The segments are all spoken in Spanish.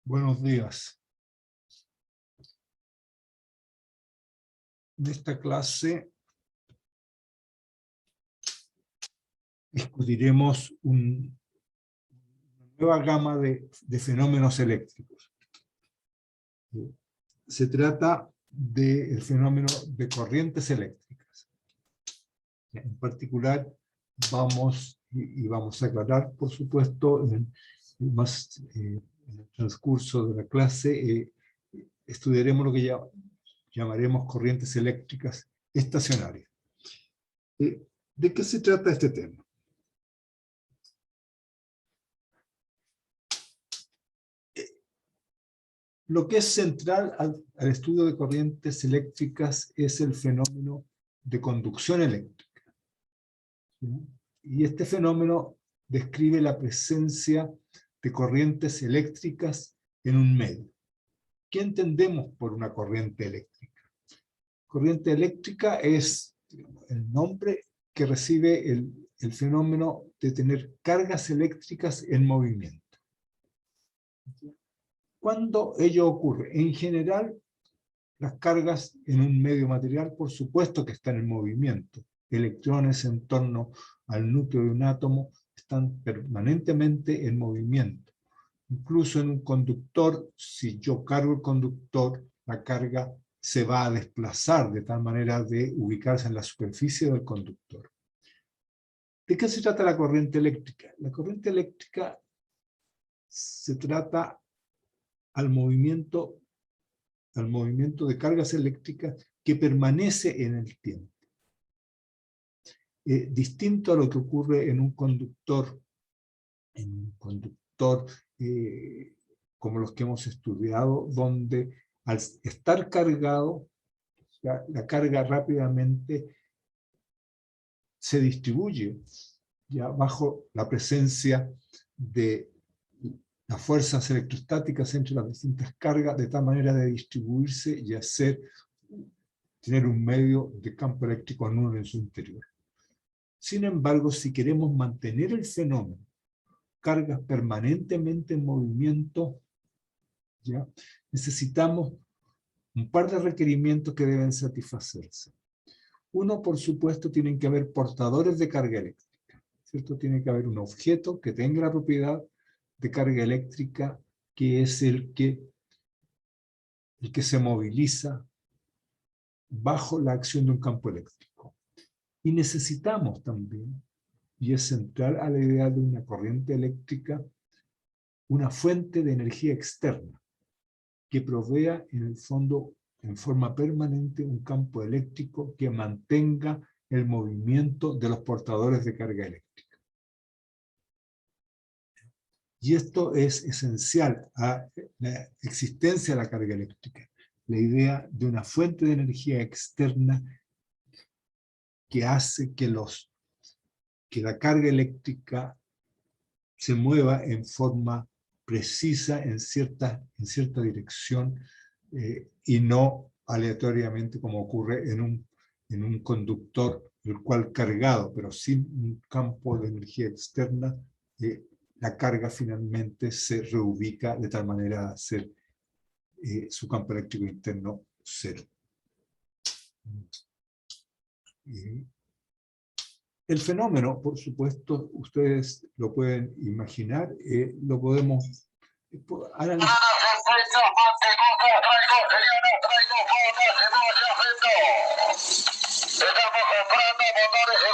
Buenos días. En esta clase discutiremos una nueva gama de fenómenos eléctricos. Se trata del fenómeno de corrientes eléctricas. En particular, vamos a aclarar, por supuesto, en el transcurso de la clase, estudiaremos lo que llamaremos corrientes eléctricas estacionarias. ¿De qué se trata este tema? Lo que es central al estudio de corrientes eléctricas es el fenómeno de conducción eléctrica. ¿Sí? Y este fenómeno describe la presencia de corrientes eléctricas en un medio. ¿Qué entendemos por una corriente eléctrica? Corriente eléctrica es, digamos, el nombre que recibe el fenómeno de tener cargas eléctricas en movimiento. ¿Cuándo ello ocurre? En general, las cargas en un medio material, por supuesto que están en movimiento. Electrones en torno al núcleo de un átomo están permanentemente en movimiento. Incluso en un conductor, si yo cargo el conductor, la carga se va a desplazar de tal manera de ubicarse en la superficie del conductor. ¿De qué se trata la corriente eléctrica? La corriente eléctrica se trata al movimiento de cargas eléctricas que permanece en el tiempo. Distinto a lo que ocurre en un conductor como los que hemos estudiado, donde al estar cargado, la carga rápidamente se distribuye ya bajo la presencia de las fuerzas electrostáticas entre las distintas cargas, de tal manera de distribuirse y tener un medio de campo eléctrico nulo en su interior. Sin embargo, si queremos mantener el fenómeno, cargas permanentemente en movimiento, ¿ya? Necesitamos un par de requerimientos que deben satisfacerse. Uno, por supuesto, tienen que haber portadores de carga eléctrica, ¿cierto? Tiene que haber un objeto que tenga la propiedad de carga eléctrica, que es el que se moviliza bajo la acción de un campo eléctrico. Y necesitamos también, y es central a la idea de una corriente eléctrica, una fuente de energía externa que provea en el fondo en forma permanente un campo eléctrico que mantenga el movimiento de los portadores de carga eléctrica. Y esto es esencial a la existencia de la carga eléctrica, la idea de una fuente de energía externa que hace que la carga eléctrica se mueva en forma precisa en cierta dirección y no aleatoriamente como ocurre en un conductor, el cual cargado, pero sin un campo de energía externa, la carga finalmente se reubica de tal manera a hacer su campo eléctrico interno cero. El fenómeno, por supuesto, ustedes lo pueden imaginar, lo podemos analizar. Estamos comprando motores de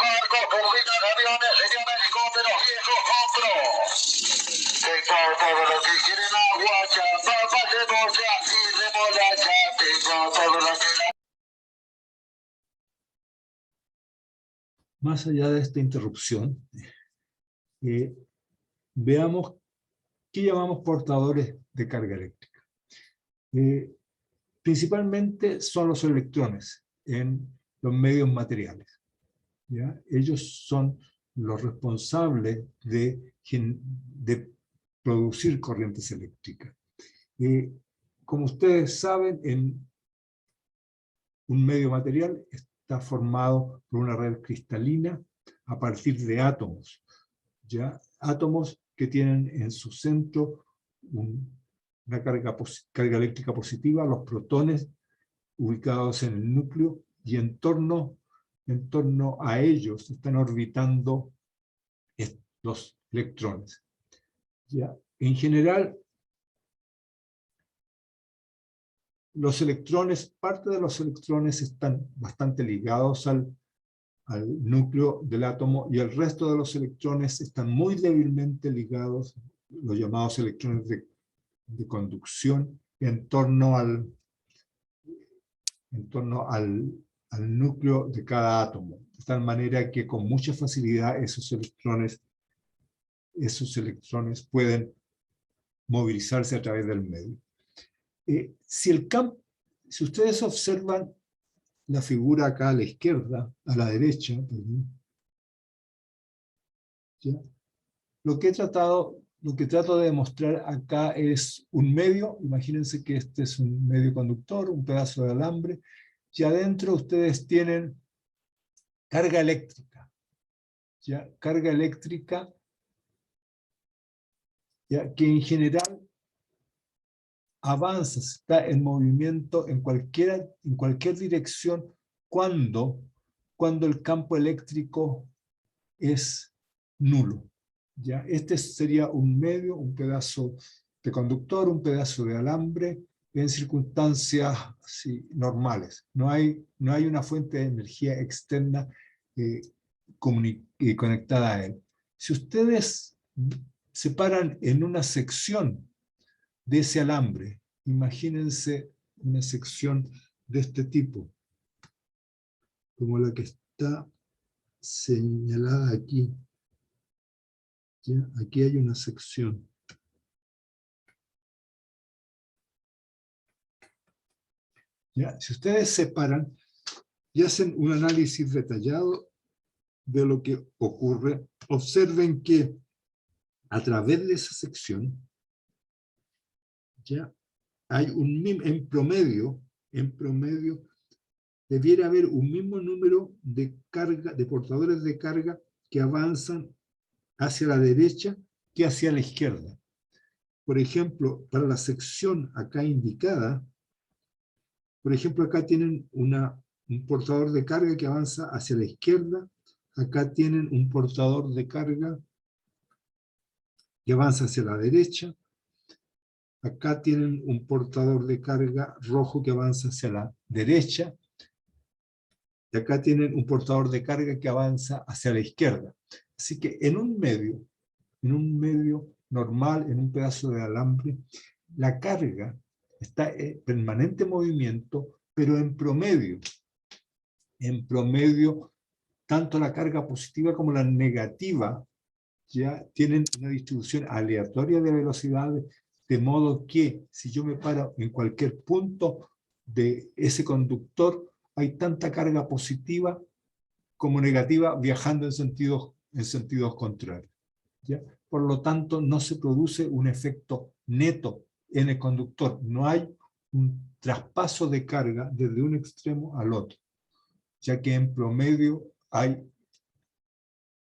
barcos, turbinas, aviones, señores, helicópteros, viejos, compro. Tengo todo lo que quieren agua, chapa, cebolla y remolacha. Tengo todo lo que... Más allá de esta interrupción, veamos qué llamamos portadores de carga eléctrica. Principalmente son los electrones en los medios materiales, ¿ya? Ellos son los responsables de producir corrientes eléctricas. Como ustedes saben, en un medio material está formado por una red cristalina a partir de átomos, ¿ya? Átomos que tienen en su centro una carga eléctrica positiva, los protones ubicados en el núcleo, y en torno a ellos están orbitando los electrones. ¿Ya? En general, los electrones, parte de los electrones están bastante ligados al núcleo del átomo, y el resto de los electrones están muy débilmente ligados, los llamados electrones de conducción, en torno al núcleo de cada átomo, de tal manera que con mucha facilidad esos electrones pueden movilizarse a través del medio. Si ustedes observan la figura acá a la izquierda, a la derecha, ¿ya? Lo que trato de demostrar acá es un medio. Imagínense que este es un medio conductor, un pedazo de alambre, y adentro ustedes tienen carga eléctrica. ¿Ya? Carga eléctrica, ¿ya? Que en general avanza, está en movimiento en cualquier dirección cuando el campo eléctrico es nulo. ¿Ya? Este sería un medio, un pedazo de conductor, un pedazo de alambre, en circunstancias normales. No hay una fuente de energía externa conectada a él. Si ustedes se paran en una sección de ese alambre, imagínense una sección de este tipo, como la que está señalada aquí. ¿Ya? Aquí hay una sección. ¿Ya? Si ustedes separan y hacen un análisis detallado de lo que ocurre, observen que a través de esa sección, ¿ya? Hay en promedio, debiera haber un mismo número de portadores de carga que avanzan hacia la derecha que hacia la izquierda. Por ejemplo, para la sección acá indicada, por ejemplo, acá tienen un portador de carga que avanza hacia la izquierda, acá tienen un portador de carga que avanza hacia la derecha, acá tienen un portador de carga rojo que avanza hacia la derecha, y acá tienen un portador de carga que avanza hacia la izquierda. Así que en un medio normal, en un pedazo de alambre, la carga está en permanente movimiento, pero en promedio, tanto la carga positiva como la negativa ya tienen una distribución aleatoria de velocidades, de modo que si yo me paro en cualquier punto de ese conductor, hay tanta carga positiva como negativa viajando en sentidos contrarios. ¿Ya? Por lo tanto, no se produce un efecto neto en el conductor. No hay un traspaso de carga desde un extremo al otro, ya que en promedio hay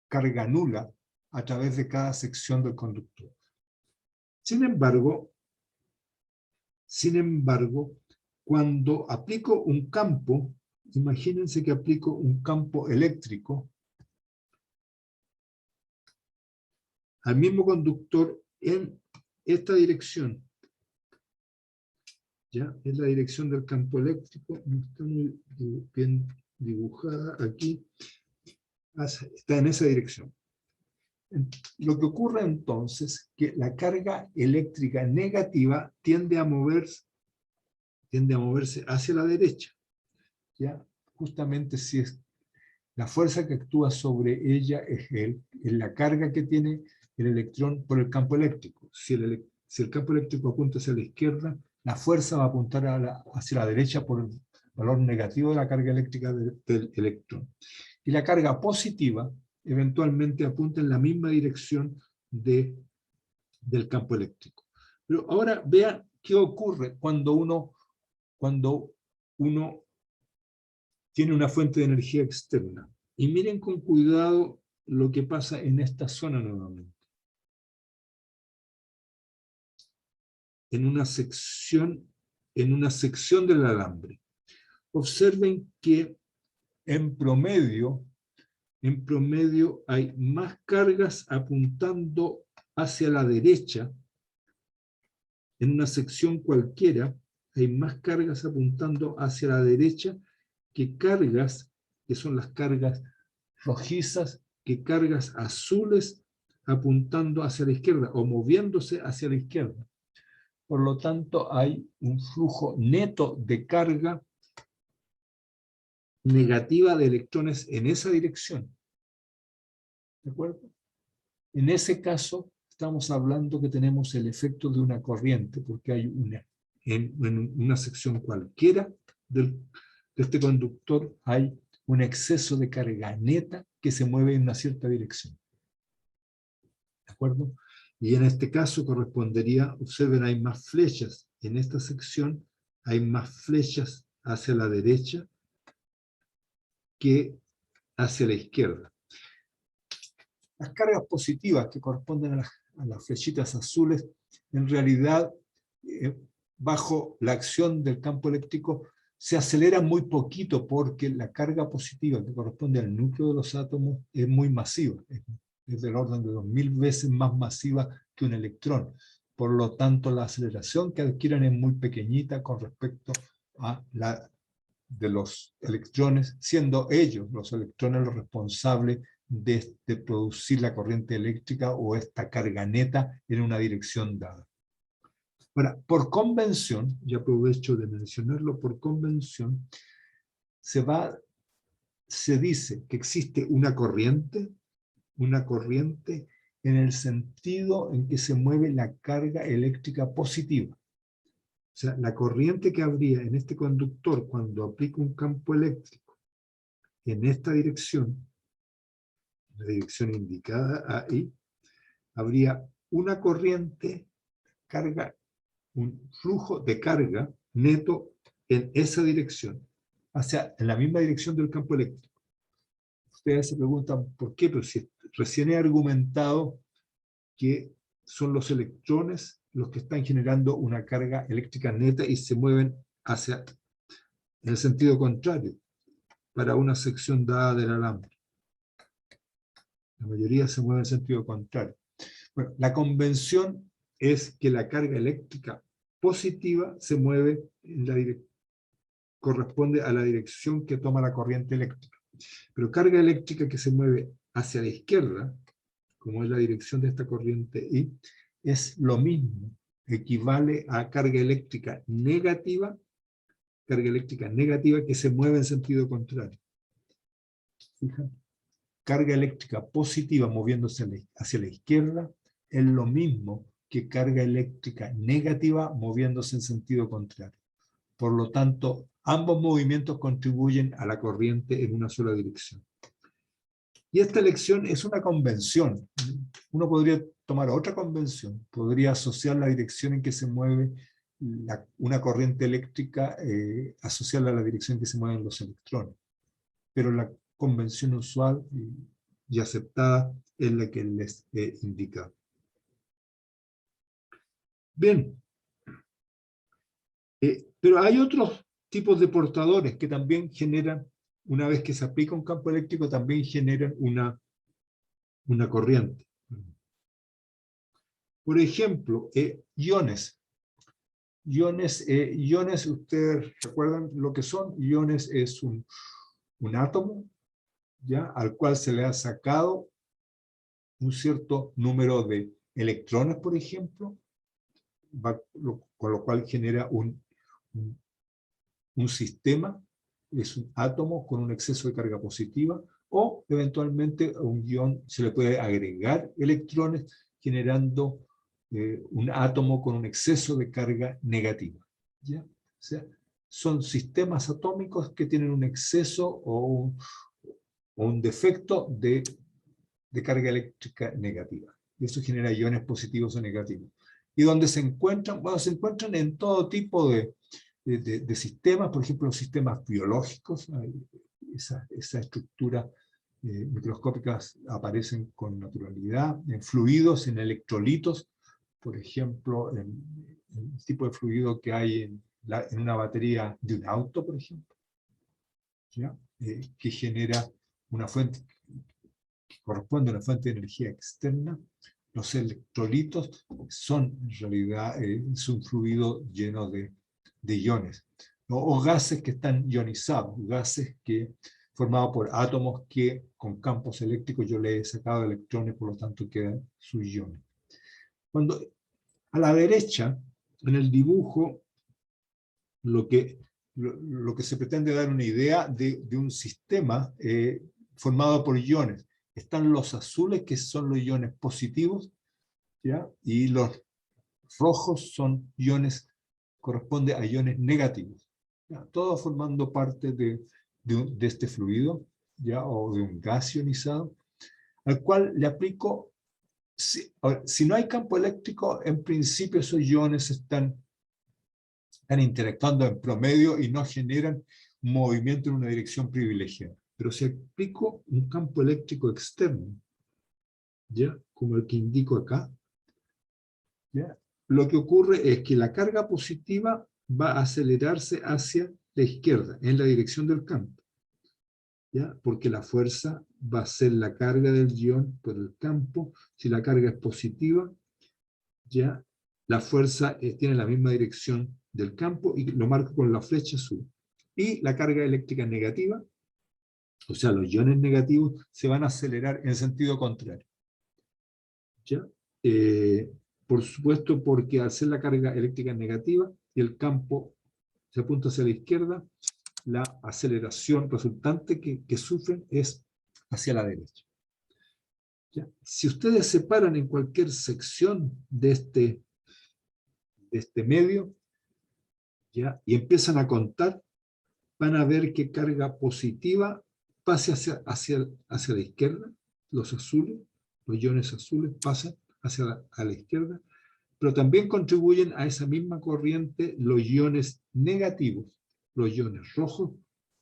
carga nula a través de cada sección del conductor. Sin embargo, cuando aplico un campo, imagínense que aplico un campo eléctrico al mismo conductor en esta dirección. ¿Ya? Es la dirección del campo eléctrico, no está muy bien dibujada aquí, está en esa dirección. Lo que ocurre entonces es que la carga eléctrica negativa tiende a moverse hacia la derecha. ¿Ya? Justamente si es la fuerza que actúa sobre ella es la carga que tiene el electrón por el campo eléctrico. Si el campo eléctrico apunta hacia la izquierda, la fuerza va a apuntar hacia la derecha por el valor negativo de la carga eléctrica del electrón. Y la carga positiva eventualmente apunta en la misma dirección del campo eléctrico. Pero ahora vean qué ocurre cuando uno tiene una fuente de energía externa. Y miren con cuidado lo que pasa en esta zona nuevamente. en una sección del alambre. Observen que en promedio hay más cargas apuntando hacia la derecha. En una sección cualquiera hay más cargas apuntando hacia la derecha que cargas, que son las cargas rojizas, que cargas azules apuntando hacia la izquierda o moviéndose hacia la izquierda. Por lo tanto, hay un flujo neto de carga negativa de electrones en esa dirección. ¿De acuerdo? En ese caso, estamos hablando que tenemos el efecto de una corriente, porque hay en una sección cualquiera de este conductor hay un exceso de carga neta que se mueve en una cierta dirección. ¿De acuerdo? Y en este caso correspondería, observen, hay más flechas. En esta sección hay más flechas hacia la derecha que hacia la izquierda. Las cargas positivas que corresponden a las flechitas azules, en realidad, bajo la acción del campo eléctrico, se acelera muy poquito porque la carga positiva que corresponde al núcleo de los átomos es muy masiva, es del orden de 2000 veces más masiva que un electrón. Por lo tanto, la aceleración que adquieren es muy pequeñita con respecto a la de los electrones, siendo ellos, los electrones, los responsables de producir la corriente eléctrica o esta carga neta en una dirección dada. Ahora, por convención, y aprovecho de mencionarlo, por convención, se dice que existe una corriente en el sentido en que se mueve la carga eléctrica positiva. O sea, la corriente que habría en este conductor cuando aplico un campo eléctrico en esta dirección, la dirección indicada ahí, habría una corriente, un flujo de carga neto en esa dirección, en la misma dirección del campo eléctrico. Ustedes se preguntan, ¿por qué? Pero si recién he argumentado que son los electrones los que están generando una carga eléctrica neta y se mueven en el sentido contrario, para una sección dada del alambre. La mayoría se mueve en sentido contrario. Bueno, la convención es que la carga eléctrica positiva se mueve corresponde a la dirección que toma la corriente eléctrica. Pero carga eléctrica que se mueve hacia la izquierda, como es la dirección de esta corriente I, es lo mismo, equivale a carga eléctrica negativa que se mueve en sentido contrario. ¿Fijan? Carga eléctrica positiva moviéndose hacia la izquierda es lo mismo que carga eléctrica negativa moviéndose en sentido contrario. Por lo tanto, ambos movimientos contribuyen a la corriente en una sola dirección. Y esta elección es una convención. Uno podría tomar otra convención, podría asociar la dirección en que se mueve una corriente eléctrica, asociarla a la dirección en que se mueven los electrones. Pero la convención usual y aceptada es la que les he indicado. Bien. Pero hay otros tipos de portadores que también generan, una vez que se aplica un campo eléctrico, también generan una corriente. Por ejemplo, iones. Iones, ¿ustedes recuerdan lo que son? Iones es un átomo, ¿ya? Al cual se le ha sacado un cierto número de electrones, por ejemplo, con lo cual genera un sistema, es un átomo con un exceso de carga positiva, o eventualmente a un ion se le puede agregar electrones generando un átomo con un exceso de carga negativa. ¿Ya? O sea, son sistemas atómicos que tienen un exceso o un defecto de carga eléctrica negativa. Y eso genera iones positivos o negativos. Y donde se encuentran, bueno, se encuentran en todo tipo de sistemas, por ejemplo, los sistemas biológicos, esa estructura microscópicas aparecen con naturalidad, en fluidos, en electrolitos, por ejemplo, en el tipo de fluido que hay en una batería de un auto, por ejemplo, ¿ya? Que genera una fuente, que corresponde a una fuente de energía externa. Los electrolitos son en realidad es un fluido lleno de iones, ¿no? O gases que están ionizados, gases que formados por átomos que con campos eléctricos yo le he sacado electrones, por lo tanto quedan sus iones. Cuando a la derecha, en el dibujo, lo que se pretende dar una idea de un sistema formado por iones. Están los azules, que son los iones positivos, ¿ya? Y los rojos son iones, corresponde a iones negativos, ¿ya? Todo formando parte de este fluido, ¿ya? O de un gas ionizado, al cual le aplico, si no hay campo eléctrico, en principio esos iones están interactuando en promedio y no generan movimiento en una dirección privilegiada. Pero si aplico un campo eléctrico externo, ¿ya? Como el que indico acá, ¿ya? Lo que ocurre es que la carga positiva va a acelerarse hacia la izquierda, en la dirección del campo, ¿ya? Porque la fuerza va a ser la carga del ion por el campo. Si la carga es positiva, ¿ya? La fuerza tiene la misma dirección del campo y lo marco con la flecha azul. Y la carga eléctrica negativa, o sea, los iones negativos, se van a acelerar en sentido contrario, ¿ya? Por supuesto, porque al ser la carga eléctrica negativa y el campo se apunta hacia la izquierda, la aceleración resultante que sufren es hacia la derecha, ¿ya? Si ustedes se paran en cualquier sección de este medio, ¿ya? Y empiezan a contar, van a ver que carga positiva pase hacia la izquierda, los azules, los iones azules pasan a la izquierda, pero también contribuyen a esa misma corriente los iones negativos, los iones rojos,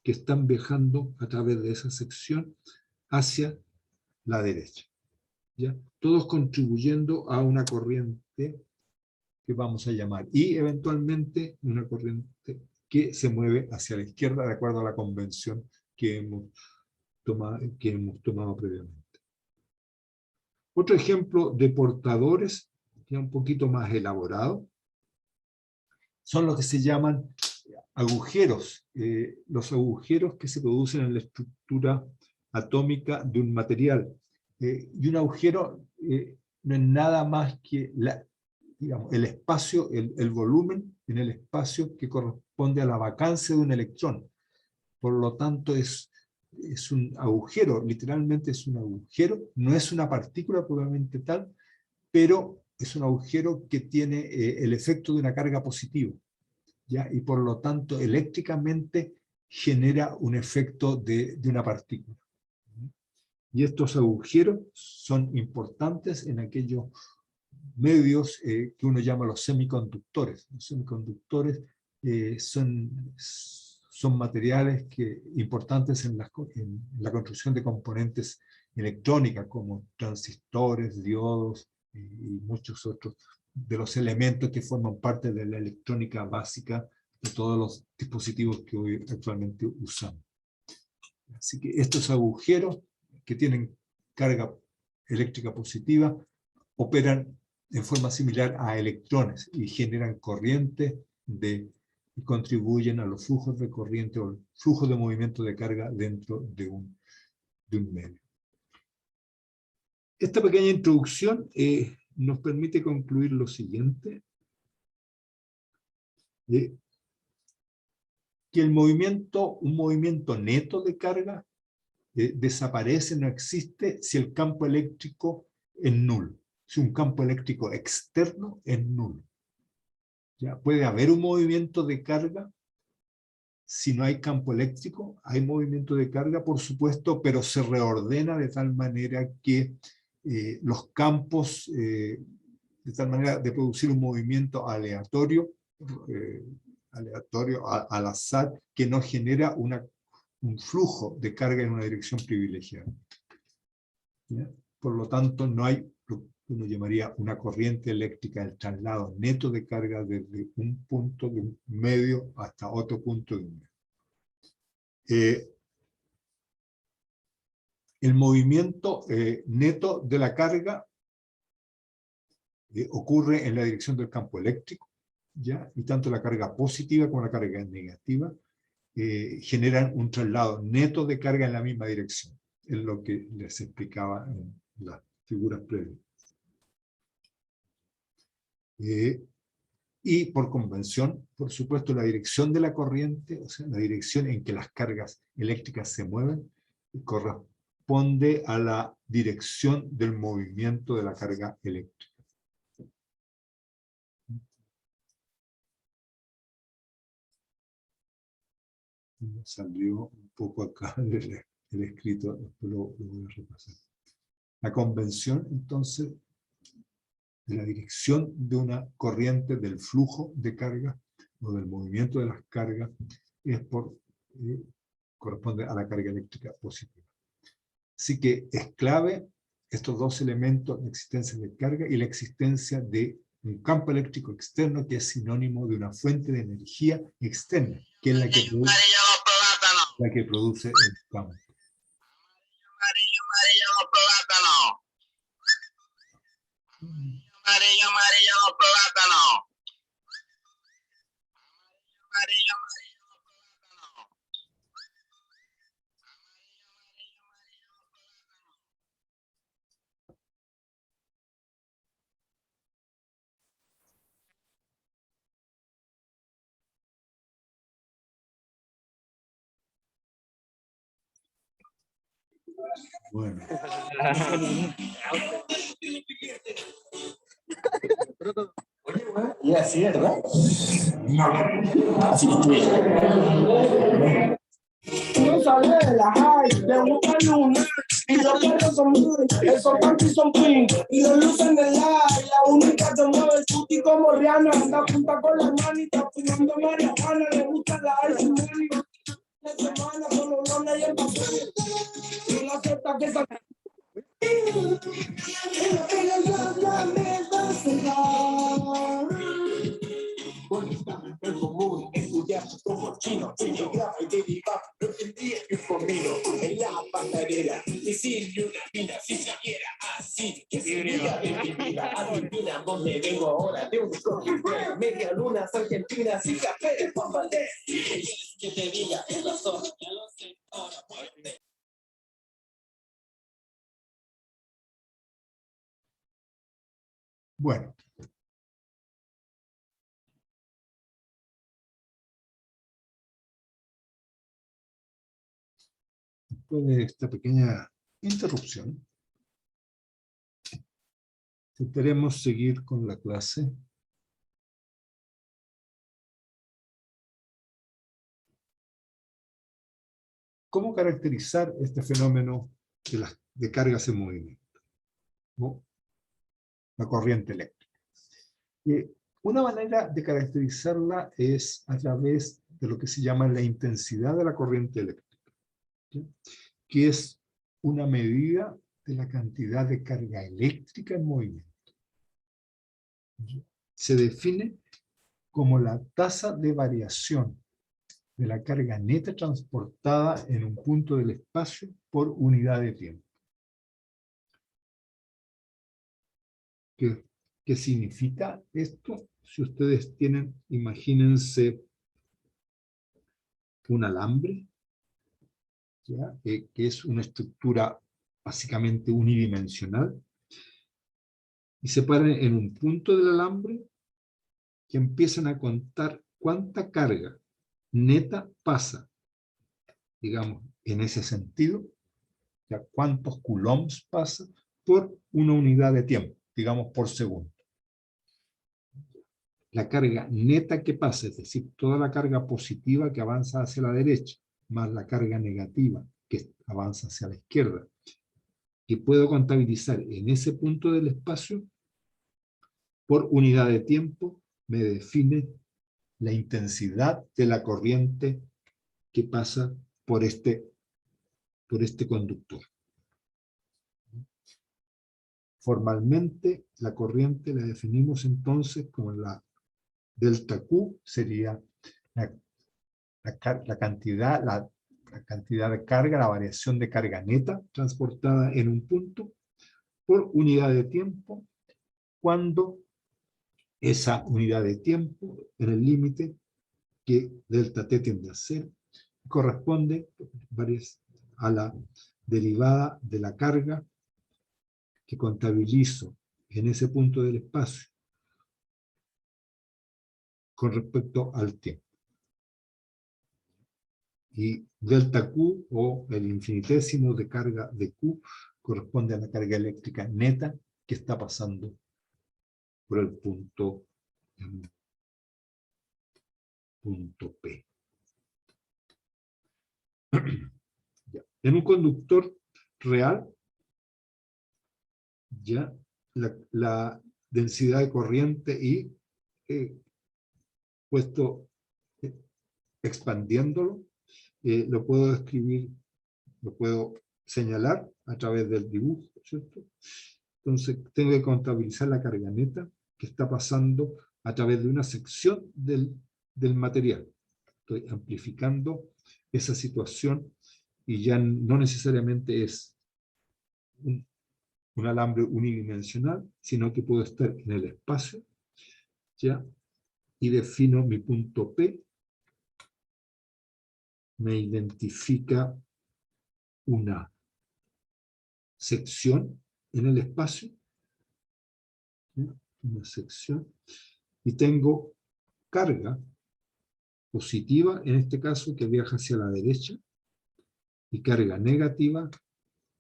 que están viajando a través de esa sección hacia la derecha, ¿ya? Todos contribuyendo a una corriente que vamos a llamar, y eventualmente una corriente que se mueve hacia la izquierda de acuerdo a la convención que hemos tomado previamente. Otro ejemplo de portadores, ya un poquito más elaborado, son los que se llaman agujeros, los agujeros que se producen en la estructura atómica de un material. Y un agujero no es nada más que digamos, el espacio, el volumen en el espacio que corresponde a la vacancia de un electrón. Por lo tanto, es un agujero, literalmente es un agujero, no es una partícula probablemente tal, pero es un agujero que tiene el efecto de una carga positiva, ¿ya? Y por lo tanto, eléctricamente genera un efecto de una partícula. Y estos agujeros son importantes en aquellos medios que uno llama los semiconductores. Los semiconductores son materiales importantes en la construcción de componentes electrónicas, como transistores, diodos y muchos otros de los elementos que forman parte de la electrónica básica de todos los dispositivos que hoy actualmente usamos. Así que estos agujeros que tienen carga eléctrica positiva operan en forma similar a electrones y generan corrientes y contribuyen a los flujos de corriente o flujos de movimiento de carga dentro de un medio. Esta pequeña introducción nos permite concluir lo siguiente: que un movimiento neto de carga desaparece, no existe si el campo eléctrico es nulo. Si un campo eléctrico externo es nulo. ¿Ya? Puede haber un movimiento de carga si no hay campo eléctrico. Hay movimiento de carga, por supuesto, pero se reordena de tal manera que los campos, de tal manera de producir un movimiento aleatorio, al azar, que no genera un flujo de carga en una dirección privilegiada. ¿Ya? Por lo tanto, no hay uno llamaría una corriente eléctrica, el traslado neto de carga desde un punto de un medio hasta otro punto de un medio. El movimiento neto de la carga ocurre en la dirección del campo eléctrico, ¿ya? Y tanto la carga positiva como la carga negativa generan un traslado neto de carga en la misma dirección. Es lo que les explicaba en las figuras previas. Y por convención, por supuesto, la dirección de la corriente, o sea, la dirección en que las cargas eléctricas se mueven, corresponde a la dirección del movimiento de la carga eléctrica. Salió un poco acá el escrito, después lo voy a repasar. La convención, entonces, de la dirección de una corriente del flujo de carga o del movimiento de las cargas es corresponde a la carga eléctrica positiva. Así que es clave estos dos elementos, la existencia de carga y la existencia de un campo eléctrico externo que es sinónimo de una fuente de energía externa, que es la que produce el campo. Amarillo, amarillo, plátano. Amarillo, amarillo, plátano. Bueno. Y así, ¿verdad? Así que no sale de la high, le gusta lunar, y los perros son muy, esos panties son pink, y los luces en el live, la única que mueve el puti como Rihanna, anda junta con la manita, fumando marihuana, le gusta la ice money, la semana con los lones y el papel, y no acepta que esa... En común, estudiar como chino, graba y deriva, lo tendría que un convino en la pasarela, decirle una fina si saliera así, que sería de mi vida, adivina dónde vengo ahora, de un coffee break, media luna, argentinas y café de Pambalés, que te diga, es razón, ya lo sé, ahora muerte. Bueno. Después de esta pequeña interrupción, intentaremos seguir con la clase. ¿Cómo caracterizar este fenómeno de cargas en movimiento? ¿No? La corriente eléctrica. Una manera de caracterizarla es a través de lo que se llama la intensidad de la corriente eléctrica, ¿sí? Que es una medida de la cantidad de carga eléctrica en movimiento. Se define como la tasa de variación de la carga neta transportada en un punto del espacio por unidad de tiempo. ¿Qué significa esto? Si ustedes tienen, imagínense un alambre, ¿ya? Que es una estructura básicamente unidimensional, y se paran en un punto del alambre que empiezan a contar cuánta carga neta pasa, digamos, en ese sentido, ya cuántos coulombs pasa por una unidad de tiempo, digamos por segundo. La carga neta que pasa, es decir, toda la carga positiva que avanza hacia la derecha, más la carga negativa que avanza hacia la izquierda, que puedo contabilizar en ese punto del espacio, por unidad de tiempo, me define la intensidad de la corriente que pasa por este conductor. Formalmente, la corriente la definimos entonces como la delta Q, sería la cantidad de carga, la variación de carga neta transportada en un punto por unidad de tiempo, cuando esa unidad de tiempo, en el límite que delta T tiende a ser, corresponde a la derivada de la carga que contabilizo en ese punto del espacio con respecto al tiempo. Y delta Q, o el infinitésimo de carga de Q, corresponde a la carga eléctrica neta que está pasando por el punto P. Ya. En un conductor real, ya la densidad de corriente y puesto expandiéndolo, lo puedo describir, lo puedo señalar a través del dibujo, ¿cierto? Entonces tengo que contabilizar la carga neta que está pasando a través de una sección del material. Estoy amplificando esa situación y ya no necesariamente es un alambre unidimensional, sino que puedo estar en el espacio, ¿ya? Y defino mi punto P, me identifica una sección en el espacio, ¿ya? Una sección, y tengo carga positiva, en este caso, que viaja hacia la derecha, y carga negativa,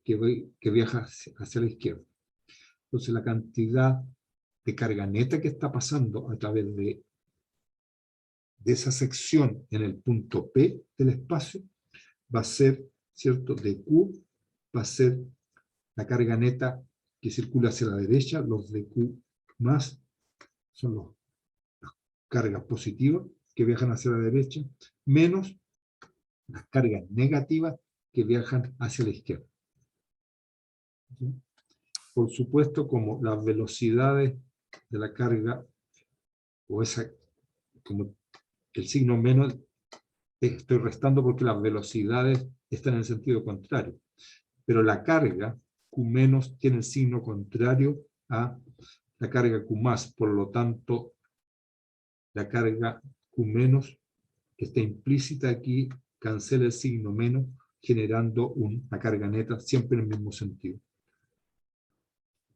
que viaja hacia la izquierda. Entonces la cantidad de carga neta que está pasando a través de esa sección en el punto P del espacio va a ser, ¿cierto?, de Q, va a ser la carga neta que circula hacia la derecha, los de Q más son las cargas positivas que viajan hacia la derecha, menos las cargas negativas que viajan hacia la izquierda. ¿Sí? Por supuesto, como las velocidades de la carga, o esa, como el signo menos, estoy restando porque las velocidades están en el sentido contrario. Pero la carga Q menos tiene el signo contrario a la carga Q más. Por lo tanto, la carga Q menos que está implícita aquí cancela el signo menos, generando una carga neta siempre en el mismo sentido.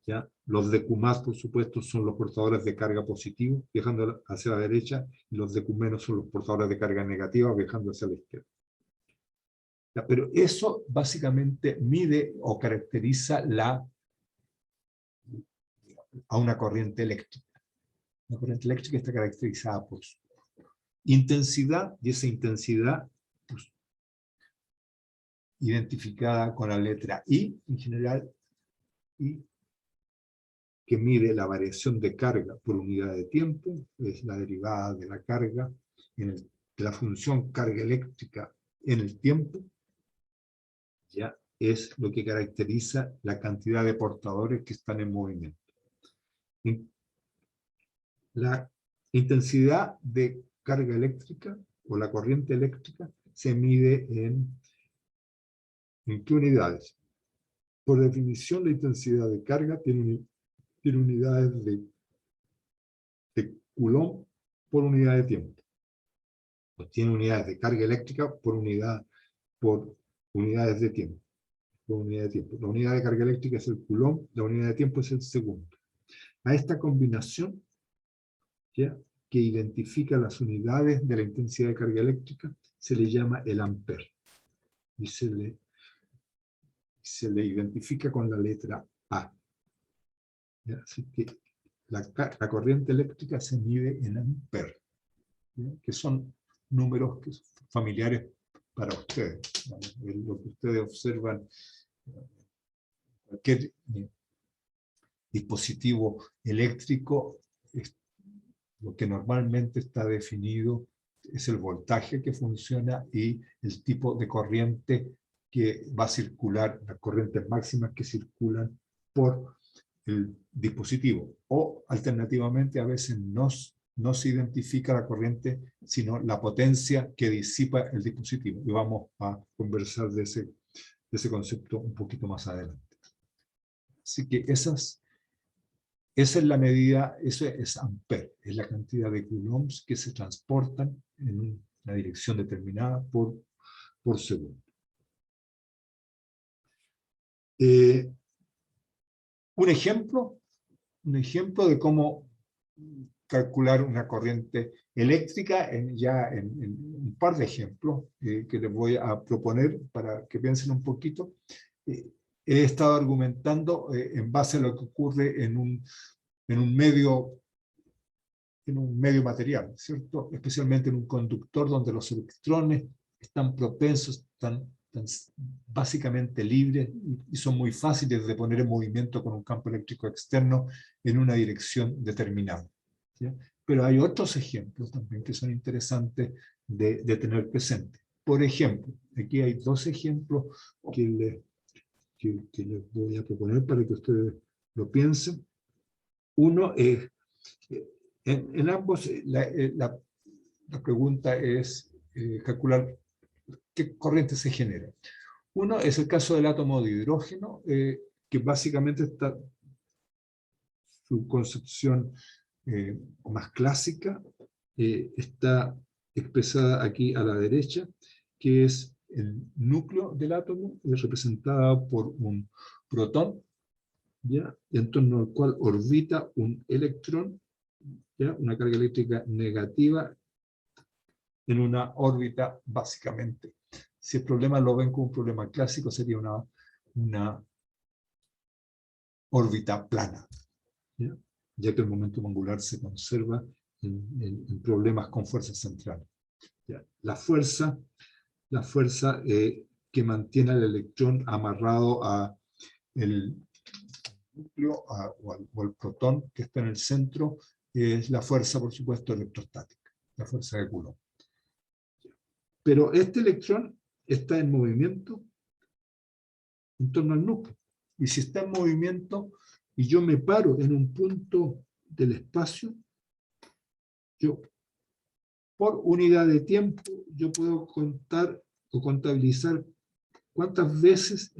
¿Ya? Los de Q más, por supuesto, son los portadores de carga positiva, viajando hacia la derecha, y los de Q menos son los portadores de carga negativa, viajando hacia la izquierda. ¿Ya? Pero eso básicamente mide o caracteriza a una corriente eléctrica. La corriente eléctrica está caracterizada por su intensidad, y esa intensidad, pues, identificada con la letra I, en general, I, que mide la variación de carga por unidad de tiempo, es la derivada de la carga, de la función carga eléctrica en el tiempo, ya es lo que caracteriza la cantidad de portadores que están en movimiento. La intensidad de carga eléctrica, o la corriente eléctrica, se mide en ¿qué unidades? Por definición, la intensidad de carga tiene unidades de Coulomb por unidad de tiempo. Pues tiene unidades de carga eléctrica por unidades de tiempo. Por unidad de tiempo. La unidad de carga eléctrica es el Coulomb, la unidad de tiempo es el segundo. A esta combinación, ¿ya?, que identifica las unidades de la intensidad de carga eléctrica, se le llama el ampere. Y se le identifica con la letra A. ¿Ya? Así que la corriente eléctrica se mide en ampere, ¿ya?, que son números familiares para ustedes. ¿Vale? Lo que ustedes observan, cualquier dispositivo eléctrico, lo que normalmente está definido es el voltaje que funciona y el tipo de corriente que va a circular, las corrientes máximas que circulan por el dispositivo, o alternativamente a veces no se identifica la corriente, sino la potencia que disipa el dispositivo. Y vamos a conversar de ese concepto un poquito más adelante. Así que esa es la medida, eso es ampere, es la cantidad de coulombs que se transportan en una dirección determinada por segundo. Un ejemplo de cómo calcular una corriente eléctrica, ya en un par de ejemplos que les voy a proponer para que piensen un poquito. He estado argumentando en base a lo que ocurre en un medio material, ¿cierto? Especialmente en un conductor donde los electrones están propensos, están básicamente libres y son muy fáciles de poner en movimiento con un campo eléctrico externo en una dirección determinada, ¿sí? Pero hay otros ejemplos también que son interesantes de tener presente. Por ejemplo, aquí hay dos ejemplos que les voy a proponer para que ustedes lo piensen. Uno es, en ambos, la pregunta es calcular qué corriente se genera. Uno es el caso del átomo de hidrógeno, que básicamente está su concepción más clásica, está expresada aquí a la derecha, que es el núcleo del átomo, representado por un protón, ¿ya? En torno al cual orbita un electrón, ¿ya? Una carga eléctrica negativa en una órbita básicamente. Si el problema lo ven como un problema clásico, sería una órbita plana, ya que el momento angular se conserva en problemas con fuerza central. ¿Ya? La fuerza que mantiene al electrón amarrado a el núcleo o al protón que está en el centro es la fuerza, por supuesto, electrostática, la fuerza de Coulomb. Pero este electrón está en movimiento en torno al núcleo. Y si está en movimiento y yo me paro en un punto del espacio, yo, por unidad de tiempo, yo puedo contar o contabilizar cuántas veces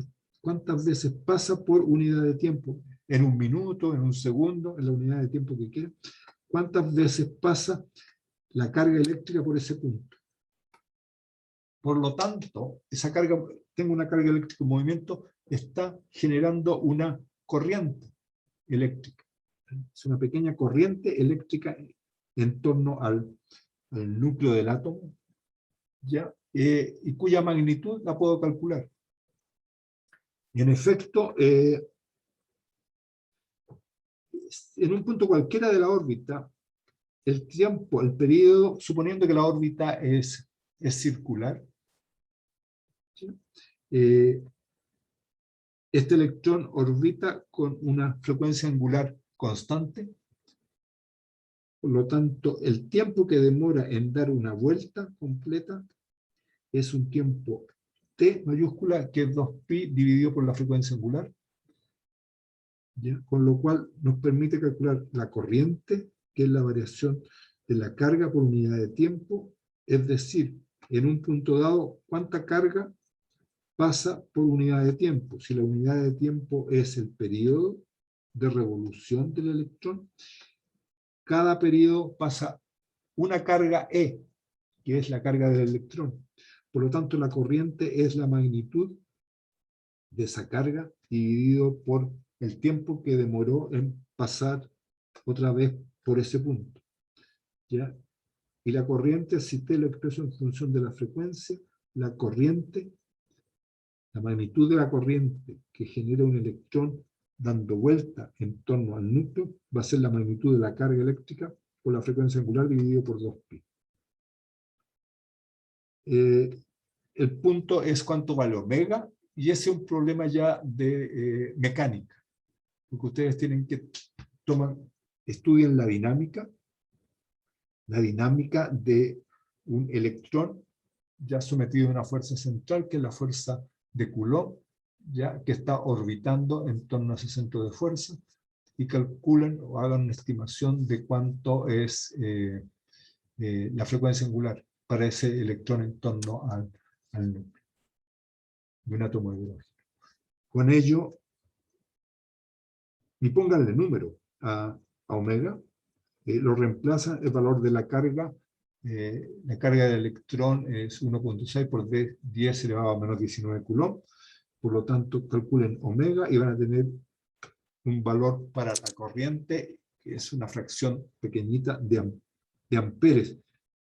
pasa por unidad de tiempo, en un minuto, en un segundo, en la unidad de tiempo que quiera, cuántas veces pasa la carga eléctrica por ese punto. Por lo tanto, tengo una carga eléctrica en movimiento, está generando una corriente eléctrica. Es una pequeña corriente eléctrica en torno al núcleo del átomo, ¿ya? Y cuya magnitud la puedo calcular. Y en efecto, en un punto cualquiera de la órbita, el tiempo, el periodo, suponiendo que la órbita es circular, ¿sí? Este electrón orbita con una frecuencia angular constante. Por lo tanto, el tiempo que demora en dar una vuelta completa es un tiempo t mayúscula, que es 2pi dividido por la frecuencia angular, ¿ya? Con lo cual nos permite calcular la corriente, que es la variación de la carga por unidad de tiempo, es decir, en un punto dado, cuánta carga pasa por unidad de tiempo. Si la unidad de tiempo es el periodo de revolución del electrón, cada periodo pasa una carga E, que es la carga del electrón. Por lo tanto, la corriente es la magnitud de esa carga dividido por el tiempo que demoró en pasar otra vez por ese punto, ¿ya? Y la corriente, si te lo expreso en función de la frecuencia, la magnitud de la corriente que genera un electrón dando vuelta en torno al núcleo va a ser la magnitud de la carga eléctrica por la frecuencia angular dividido por 2pi. El punto es cuánto vale omega, y ese es un problema ya de mecánica, porque ustedes tienen que estudien la dinámica de un electrón ya sometido a una fuerza central, que es la fuerza de Coulomb, ya que está orbitando en torno a ese centro de fuerza. y calculen o hagan una estimación de cuánto es la frecuencia angular para ese electrón en torno al núcleo de un átomo de hidrógeno. Con ello, y pónganle número a omega, lo reemplaza el valor de la carga. La carga del electrón es 1.6 por 10 elevado a menos 19 coulomb. Por lo tanto, calculen omega y van a tener un valor para la corriente, que es una fracción pequeñita de amperes,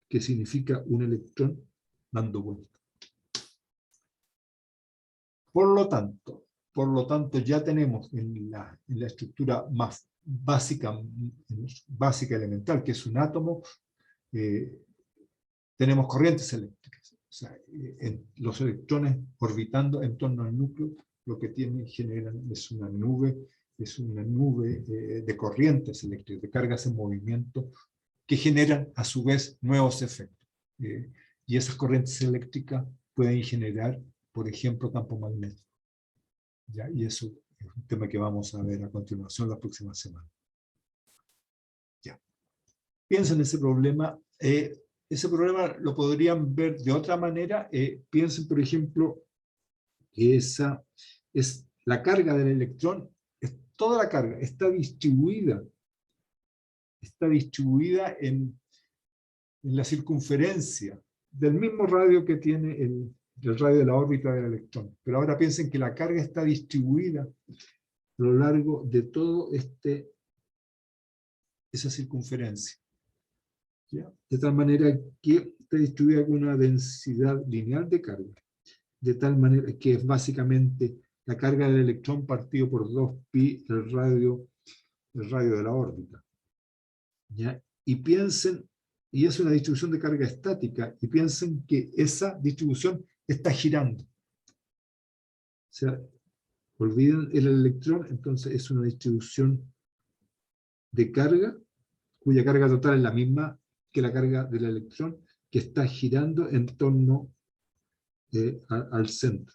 que significa un electrón dando vuelta. Por lo tanto, ya tenemos en la estructura más básica elemental, que es un átomo, tenemos corrientes eléctricas. O sea, los electrones orbitando en torno al núcleo, lo que generan es una nube de corrientes eléctricas, de cargas en movimiento, que generan a su vez nuevos efectos. Y esas corrientes eléctricas pueden generar, por ejemplo, campo magnético. ¿Ya? Y eso es un tema que vamos a ver a continuación la próxima semana. Ya. Piensen en ese problema. Ese problema lo podrían ver de otra manera. Piensen, por ejemplo, que esa es la carga del electrón, es toda la carga, está distribuida en la circunferencia del mismo radio que tiene el radio de la órbita del electrón. Pero ahora piensen que la carga está distribuida a lo largo de todo esa circunferencia, ¿ya? De tal manera que está distribuida con una densidad lineal de carga, de tal manera que es básicamente la carga del electrón partido por 2pi el radio de la órbita, ¿ya? Y piensen, y es una distribución de carga estática, y piensen que esa distribución está girando. O sea, olviden el electrón, entonces es una distribución de carga, cuya carga total es la misma que la carga del electrón, que está girando en torno al centro,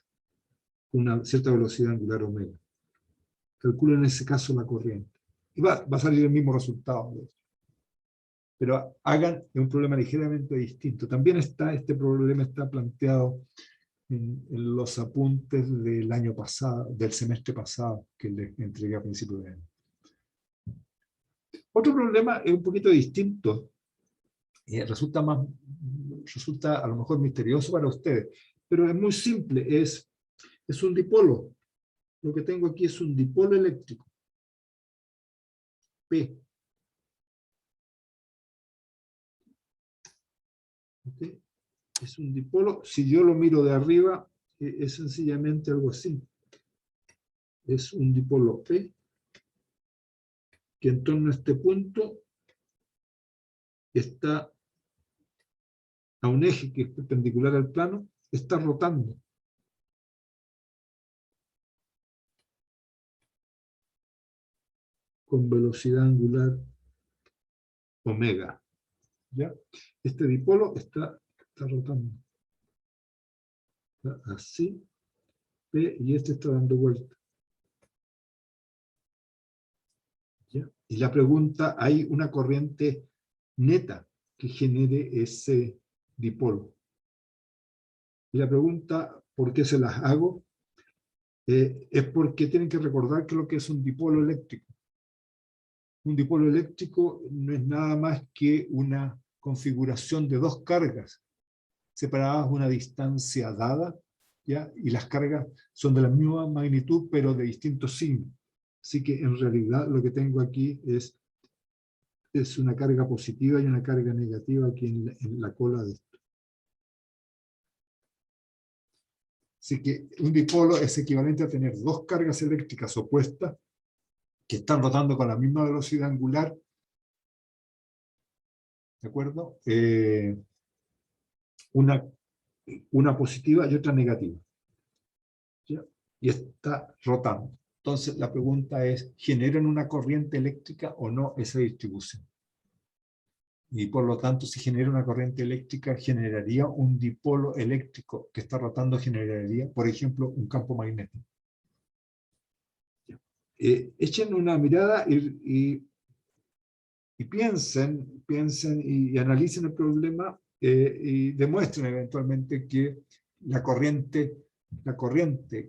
con una cierta velocidad angular omega. Calculen en ese caso la corriente. Y va a salir el mismo resultado. Pero hagan un problema ligeramente distinto. También este problema está planteado en los apuntes del año pasado, del semestre pasado, que les entregué a principios de año. Otro problema es un poquito distinto. Resulta a lo mejor misterioso para ustedes, pero es muy simple. Es un dipolo. Lo que tengo aquí es un dipolo eléctrico. P. ¿Okay? Es un dipolo. Si yo lo miro de arriba, es sencillamente algo así. Es un dipolo P, que en torno a este punto está a un eje que es perpendicular al plano, está rotando. Con velocidad angular omega. ¿Ya? Este dipolo está rotando. Está así, P, y este está dando vuelta. ¿Ya? Y la pregunta, ¿hay una corriente neta que genere ese dipolo? Y la pregunta, ¿por qué se las hago? Es porque tienen que recordar que lo que es un dipolo eléctrico. Un dipolo eléctrico no es nada más que una configuración de dos cargas separadas a una distancia dada, ¿ya? Y las cargas son de la misma magnitud, pero de distintos signos. Así que en realidad lo que tengo aquí es una carga positiva y una carga negativa aquí en la cola de esto. Así que un dipolo es equivalente a tener dos cargas eléctricas opuestas que están rotando con la misma velocidad angular, ¿de acuerdo? Una positiva y otra negativa, ¿ya? Y está rotando. Entonces la pregunta es, ¿generan una corriente eléctrica o no esa distribución? Y por lo tanto, si genera una corriente eléctrica, generaría un dipolo eléctrico que está rotando, generaría, por ejemplo, un campo magnético. echen una mirada y piensen y analicen el problema y demuestren eventualmente que la corriente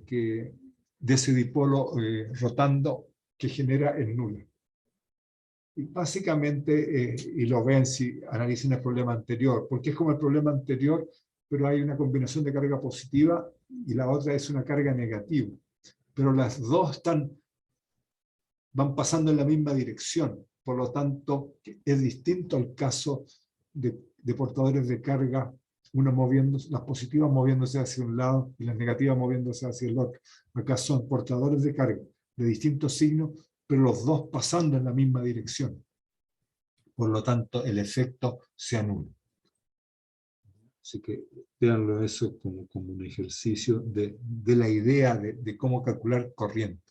que de ese dipolo rotando que genera es nula. Y básicamente, y lo ven si analicen el problema anterior, porque es como el problema anterior, pero hay una combinación de carga positiva y la otra es una carga negativa. Pero las dos van pasando en la misma dirección. Por lo tanto, es distinto al caso de portadores de carga, uno moviéndose, las positivas moviéndose hacia un lado y las negativas moviéndose hacia el otro. Acá son portadores de carga de distintos signos, pero los dos pasando en la misma dirección. Por lo tanto, el efecto se anula. Así que véanlo eso como un ejercicio de la idea de cómo calcular corriente.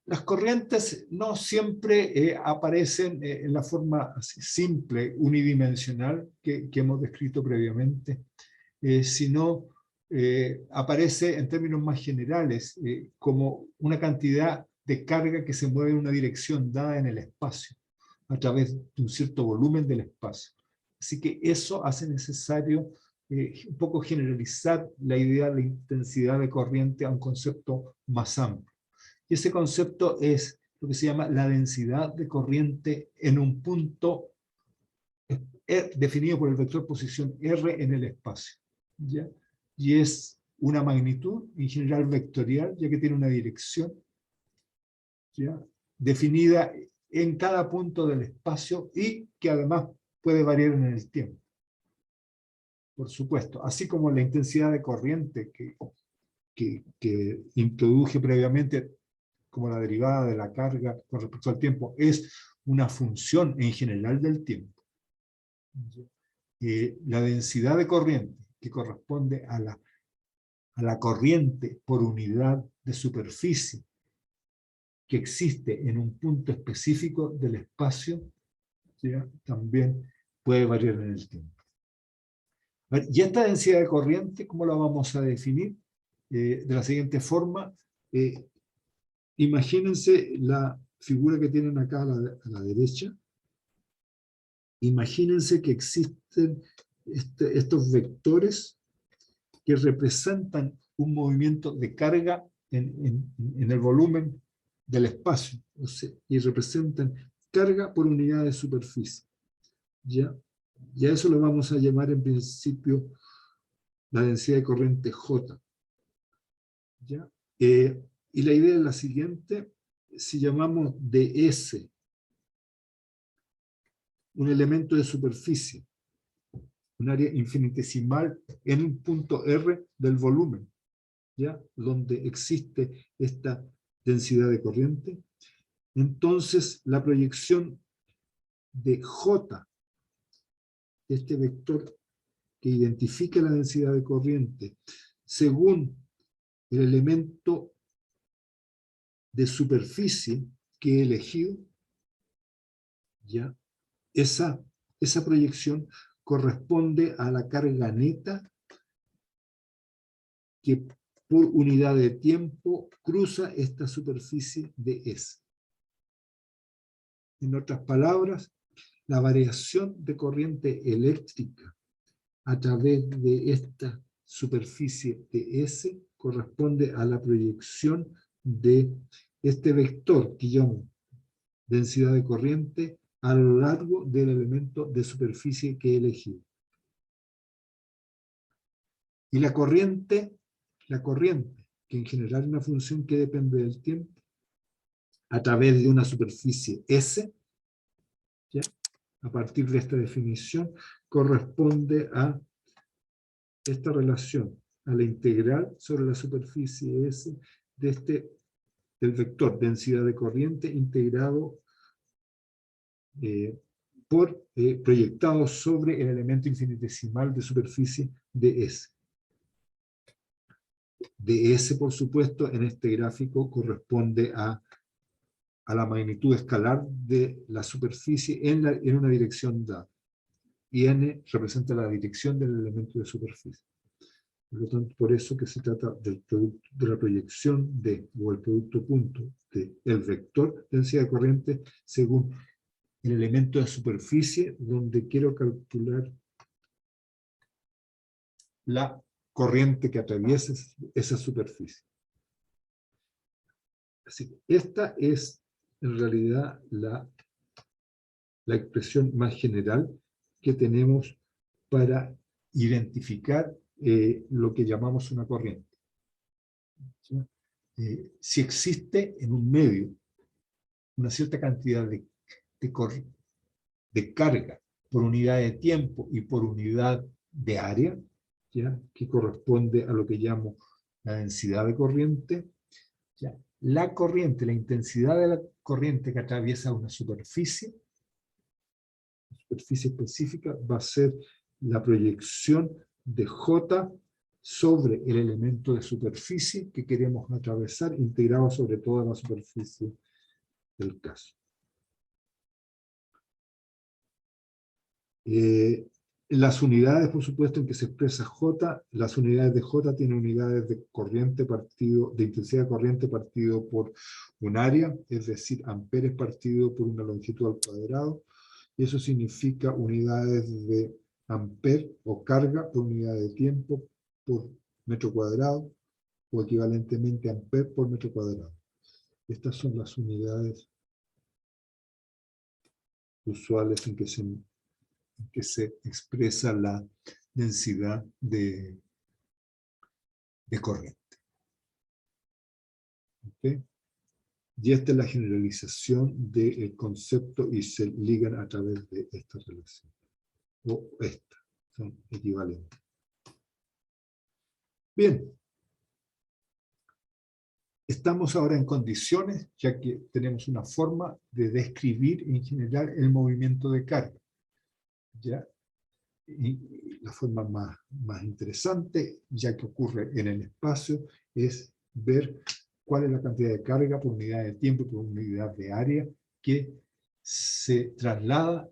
Las corrientes no siempre aparecen en la forma así, simple, unidimensional que hemos descrito previamente, sino aparece en términos más generales como una cantidad de carga que se mueve en una dirección dada en el espacio, a través de un cierto volumen del espacio. Así que eso hace necesario un poco generalizar la idea de intensidad de corriente a un concepto más amplio. Y ese concepto es lo que se llama la densidad de corriente en un punto definido por el vector posición R en el espacio, ¿ya? Y es una magnitud, en general vectorial, ya que tiene una dirección, ¿ya?, definida en cada punto del espacio y que además puede variar en el tiempo. Por supuesto, así como la intensidad de corriente que introduje previamente como la derivada de la carga con respecto al tiempo, es una función en general del tiempo. La densidad de corriente, que corresponde a la corriente por unidad de superficie que existe en un punto específico del espacio, ¿ya?, también puede variar en el tiempo. Y esta densidad de corriente, ¿cómo la vamos a definir? De la siguiente forma. Imagínense la figura que tienen acá a la derecha. Imagínense que existen estos vectores que representan un movimiento de carga en el volumen del espacio, o sea, y representan carga por unidad de superficie. ¿Ya? Y a eso lo vamos a llamar en principio la densidad de corriente J. ¿Ya? Y la idea es la siguiente: si llamamos ds un elemento de superficie, un área infinitesimal en un punto R del volumen, ¿ya?, donde existe esta densidad de corriente, entonces la proyección de J, este vector que identifica la densidad de corriente, según el elemento de superficie que he elegido, ¿ya?, esa proyección corresponde a la carga neta que por unidad de tiempo cruza esta superficie de S. En otras palabras, la variación de corriente eléctrica a través de esta superficie de S corresponde a la proyección de este vector que llamo densidad de corriente a lo largo del elemento de superficie que he elegido. Y la corriente, que en general es una función que depende del tiempo, a través de una superficie S, ¿ya?, a partir de esta definición, corresponde a esta relación, a la integral sobre la superficie S del vector densidad de corriente integrado proyectado sobre el elemento infinitesimal de superficie de S. De S, por supuesto, en este gráfico corresponde a la magnitud escalar de la superficie en una dirección dada. Y N representa la dirección del elemento de superficie. Por lo tanto, por eso que se trata del producto, de la proyección de, o el producto punto, del vector densidad de corriente según el elemento de superficie donde quiero calcular la corriente que atraviesa esa superficie. Así que esta es en realidad la expresión más general que tenemos para identificar lo que llamamos una corriente. ¿Sí? Si existe en un medio una cierta cantidad de carga por unidad de tiempo y por unidad de área, ¿ya? Que corresponde a lo que llamo la densidad de corriente, ¿ya? La corriente, la intensidad de la corriente que atraviesa una superficie específica va a ser la proyección de J sobre el elemento de superficie que queremos atravesar, integrado sobre toda la superficie del caso. Las unidades, por supuesto, en que se expresa J, las unidades de J tienen unidades de corriente partido, de intensidad de corriente partido por un área, es decir, amperes partido por una longitud al cuadrado, y eso significa unidades de amper o carga por unidad de tiempo por metro cuadrado, o equivalentemente amper por metro cuadrado. Estas son las unidades usuales en que se expresa la densidad de corriente. ¿Okay? Y esta es la generalización del concepto y se ligan a través de esta relación. O esta, son equivalentes. Bien. Estamos ahora en condiciones, ya que tenemos una forma de describir en general el movimiento de carga. ¿Ya? Y la forma más interesante, ya que ocurre en el espacio, es ver cuál es la cantidad de carga por unidad de tiempo y por unidad de área que se traslada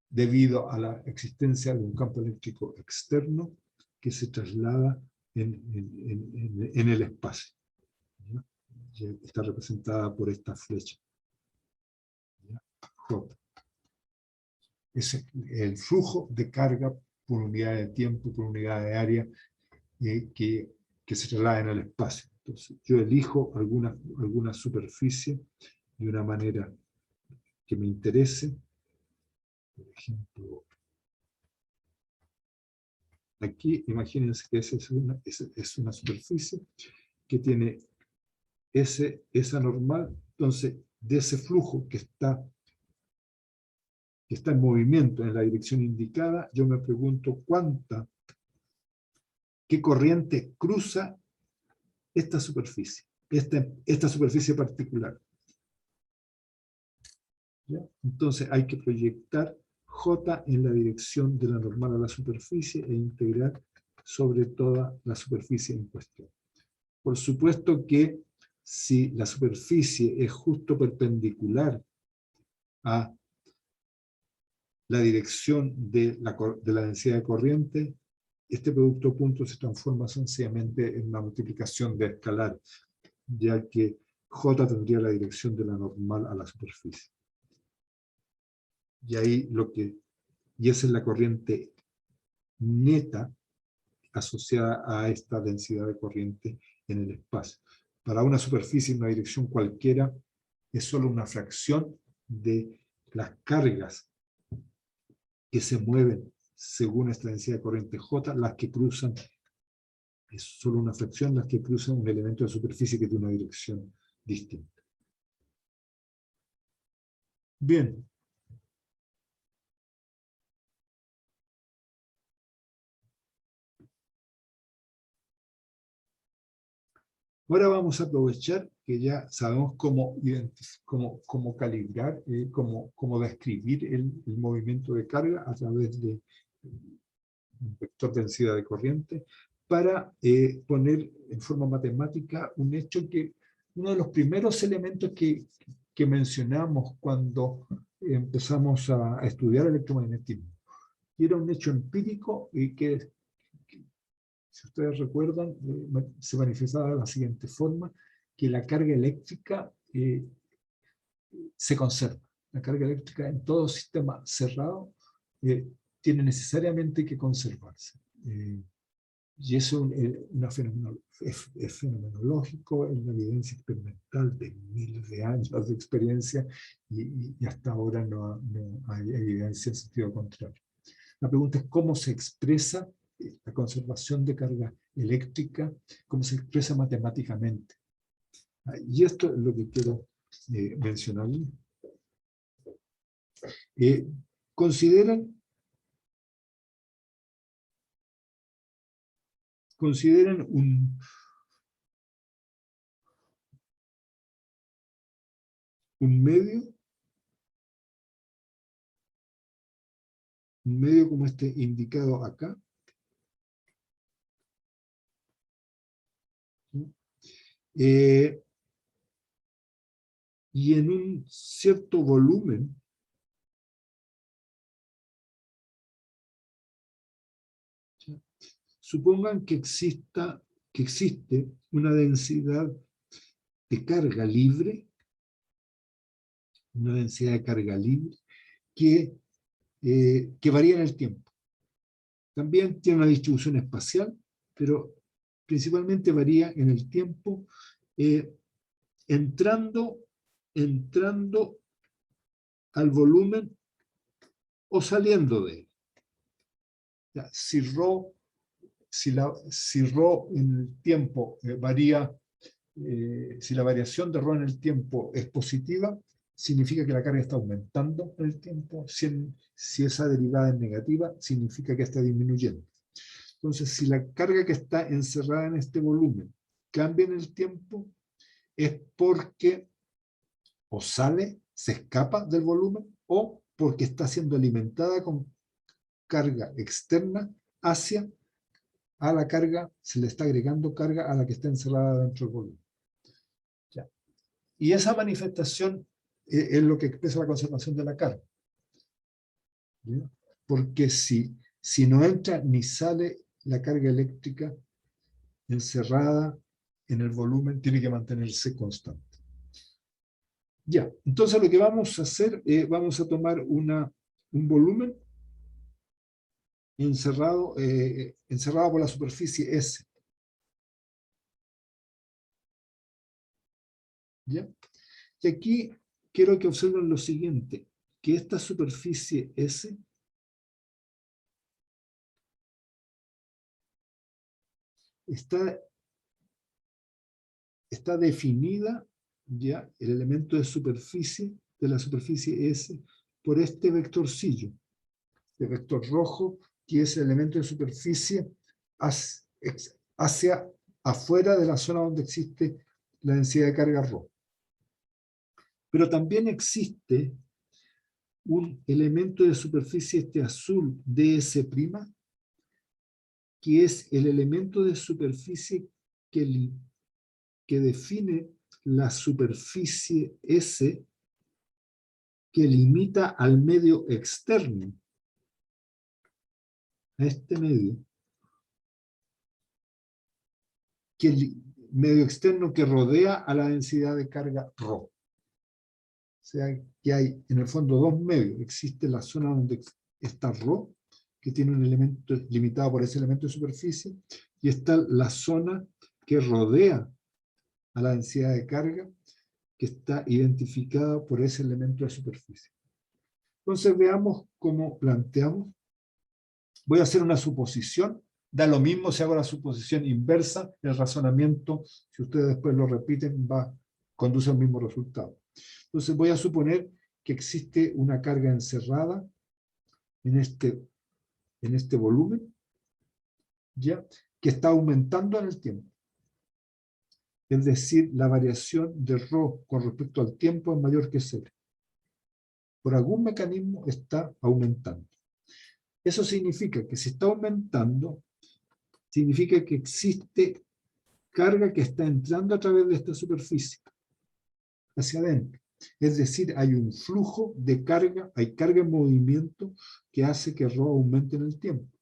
debido a la existencia de un campo eléctrico externo que se traslada en el espacio. ¿Ya? Está representada por esta flecha. ¿Ya? J. Es el flujo de carga por unidad de tiempo, por unidad de área que se traslada en el espacio. Entonces, yo elijo alguna superficie de una manera que me interese. Por ejemplo, aquí imagínense que esa es una superficie que tiene esa normal. Entonces, de ese flujo que está en movimiento en la dirección indicada, yo me pregunto qué corriente cruza esta superficie, esta superficie particular. ¿Ya? Entonces hay que proyectar J en la dirección de la normal a la superficie e integrar sobre toda la superficie en cuestión. Por supuesto que si la superficie es justo perpendicular a la dirección de la densidad de corriente, este producto punto se transforma sencillamente en una multiplicación de escalar, ya que J tendría la dirección de la normal a la superficie. Y esa es la corriente neta asociada a esta densidad de corriente en el espacio. Para una superficie en una dirección cualquiera, es solo una fracción de las cargas que se mueven según esta densidad de corriente J, las que cruzan, es solo una fracción, las que cruzan un elemento de superficie que tiene una dirección distinta. Bien. Ahora vamos a aprovechar que ya sabemos cómo calibrar, cómo describir el movimiento de carga a través de un vector densidad de corriente, para poner en forma matemática un hecho que, uno de los primeros elementos que mencionamos cuando empezamos a estudiar electromagnetismo, y era un hecho empírico y que si ustedes recuerdan, se manifestaba de la siguiente forma, que la carga eléctrica se conserva. La carga eléctrica en todo sistema cerrado tiene necesariamente que conservarse. Y eso es fenomenológico, es una evidencia experimental de miles de años de experiencia y hasta ahora no hay evidencia en sentido contrario. La pregunta es cómo se expresa la conservación de carga eléctrica, cómo se expresa matemáticamente. Y esto es lo que quiero mencionar. Consideren un medio como este indicado acá, y en un cierto volumen, supongan que existe una densidad de carga libre, que varía en el tiempo. También tiene una distribución espacial, pero principalmente varía en el tiempo, entrando al volumen o saliendo de él. Ya, si Rho en el tiempo varía, si la variación de Rho en el tiempo es positiva, significa que la carga está aumentando en el tiempo. Si esa derivada es negativa, significa que está disminuyendo. Entonces, si la carga que está encerrada en este volumen cambia en el tiempo, es porque o se escapa del volumen, o porque está siendo alimentada con carga externa a la carga, se le está agregando carga a la que está encerrada dentro del volumen. Ya. Y esa manifestación es lo que expresa la conservación de la carga. ¿Ya? Porque si no entra ni sale la carga eléctrica encerrada en el volumen, tiene que mantenerse constante. Ya, entonces lo que vamos a hacer, vamos a tomar un volumen encerrado por la superficie S. ¿Ya? Y aquí quiero que observen lo siguiente, que esta superficie S está definida, ya, el elemento de la superficie S, por este vectorcillo, el vector rojo, que es el elemento de superficie hacia afuera de la zona donde existe la densidad de carga Rho. Pero también existe un elemento de superficie, este azul, ds', que es el elemento de superficie que define la superficie S que limita al medio externo, a este medio, que el medio externo que rodea a la densidad de carga Rho. O sea, que hay en el fondo dos medios. Existe la zona donde está Rho, que tiene un elemento limitado por ese elemento de superficie, y está la zona que rodea a la densidad de carga, que está identificada por ese elemento de superficie. Entonces veamos cómo planteamos. Voy a hacer una suposición. Da lo mismo si hago la suposición inversa, el razonamiento, si ustedes después lo repiten, conduce al mismo resultado. Entonces voy a suponer que existe una carga encerrada en este volumen, ¿ya? Que está aumentando en el tiempo. Es decir, la variación de Rho con respecto al tiempo es mayor que cero. Por algún mecanismo está aumentando. Eso significa que si está aumentando, significa que existe carga que está entrando a través de esta superficie, hacia adentro. Es decir, hay un flujo de carga, hay carga en movimiento que hace que Rho aumente en el tiempo.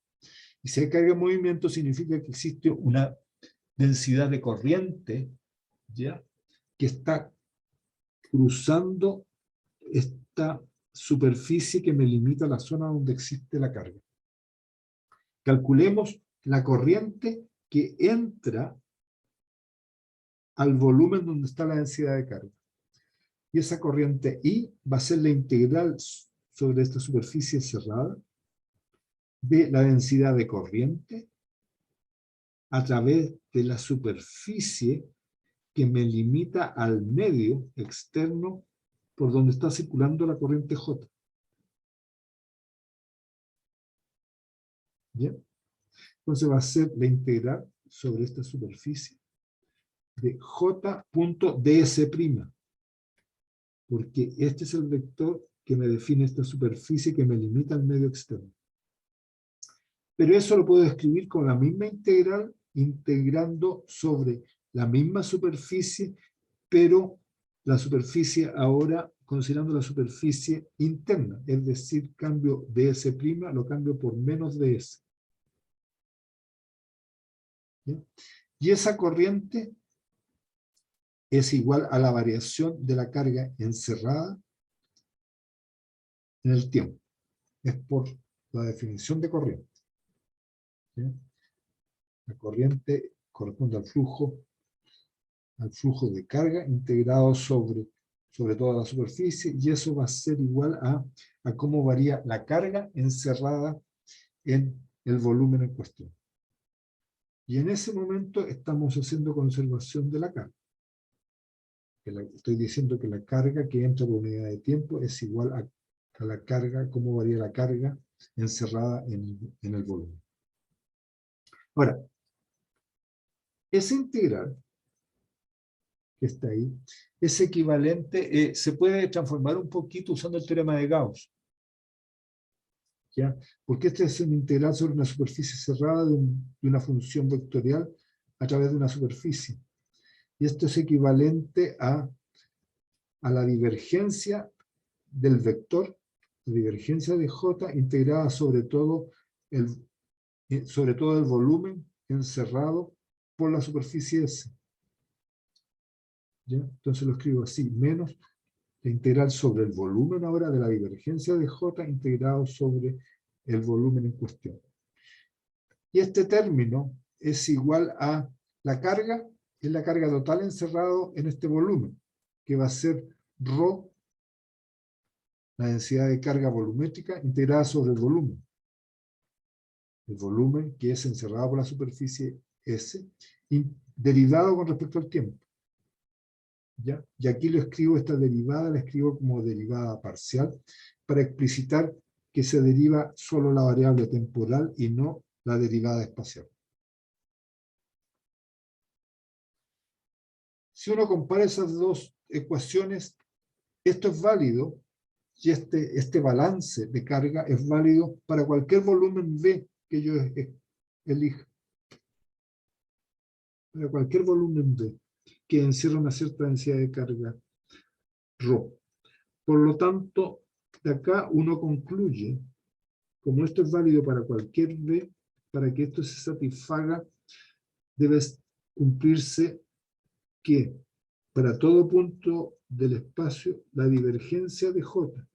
Y si hay carga en movimiento, significa que existe una densidad de corriente, ¿ya?, que está cruzando esta superficie que me limita la zona donde existe la carga. Calculemos la corriente que entra al volumen donde está la densidad de carga. Y esa corriente I va a ser la integral sobre esta superficie cerrada de la densidad de corriente a través de la superficie que me limita al medio externo por donde está circulando la corriente J. ¿Bien? Entonces va a ser la integral sobre esta superficie de J.ds', porque este es el vector que me define esta superficie que me limita al medio externo. Pero eso lo puedo escribir con la misma integral, integrando sobre la misma superficie, pero la superficie ahora considerando la superficie interna, es decir, cambio ds', lo cambio por menos ds. ¿Bien? Y esa corriente es igual a la variación de la carga encerrada en el tiempo. Es por la definición de corriente. ¿Bien? La corriente corresponde al flujo de carga integrado sobre toda la superficie, y eso va a ser igual a cómo varía la carga encerrada en el volumen en cuestión. Y en ese momento estamos haciendo conservación de la carga. Estoy diciendo que la carga que entra por unidad de tiempo es igual a la carga, cómo varía la carga encerrada en el volumen. Ahora, esa integral que está ahí, es equivalente, se puede transformar un poquito usando el teorema de Gauss. ¿Ya? Porque esta es una integral sobre una superficie cerrada de una función vectorial a través de una superficie. Y esto es equivalente a la divergencia del vector, la divergencia de J integrada sobre todo el volumen encerrado por la superficie S. ¿Ya? Entonces lo escribo así, menos la integral sobre el volumen ahora de la divergencia de J integrado sobre el volumen en cuestión. Y este término es igual a la carga, es la carga total encerrado en este volumen, que va a ser ρ, la densidad de carga volumétrica integrada sobre el volumen. El volumen que es encerrado por la superficie S, derivado con respecto al tiempo. ¿Ya? Y aquí lo escribo, esta derivada la escribo como derivada parcial, para explicitar que se deriva solo la variable temporal y no la derivada espacial. Si uno compara esas dos ecuaciones, esto es válido, y este balance de carga es válido para cualquier volumen V que yo elija. Para cualquier volumen V que encierra una cierta densidad de carga ρ. Por lo tanto, de acá uno concluye, como esto es válido para cualquier V, para que esto se satisfaga, debe cumplirse que para todo punto del espacio, la divergencia de J,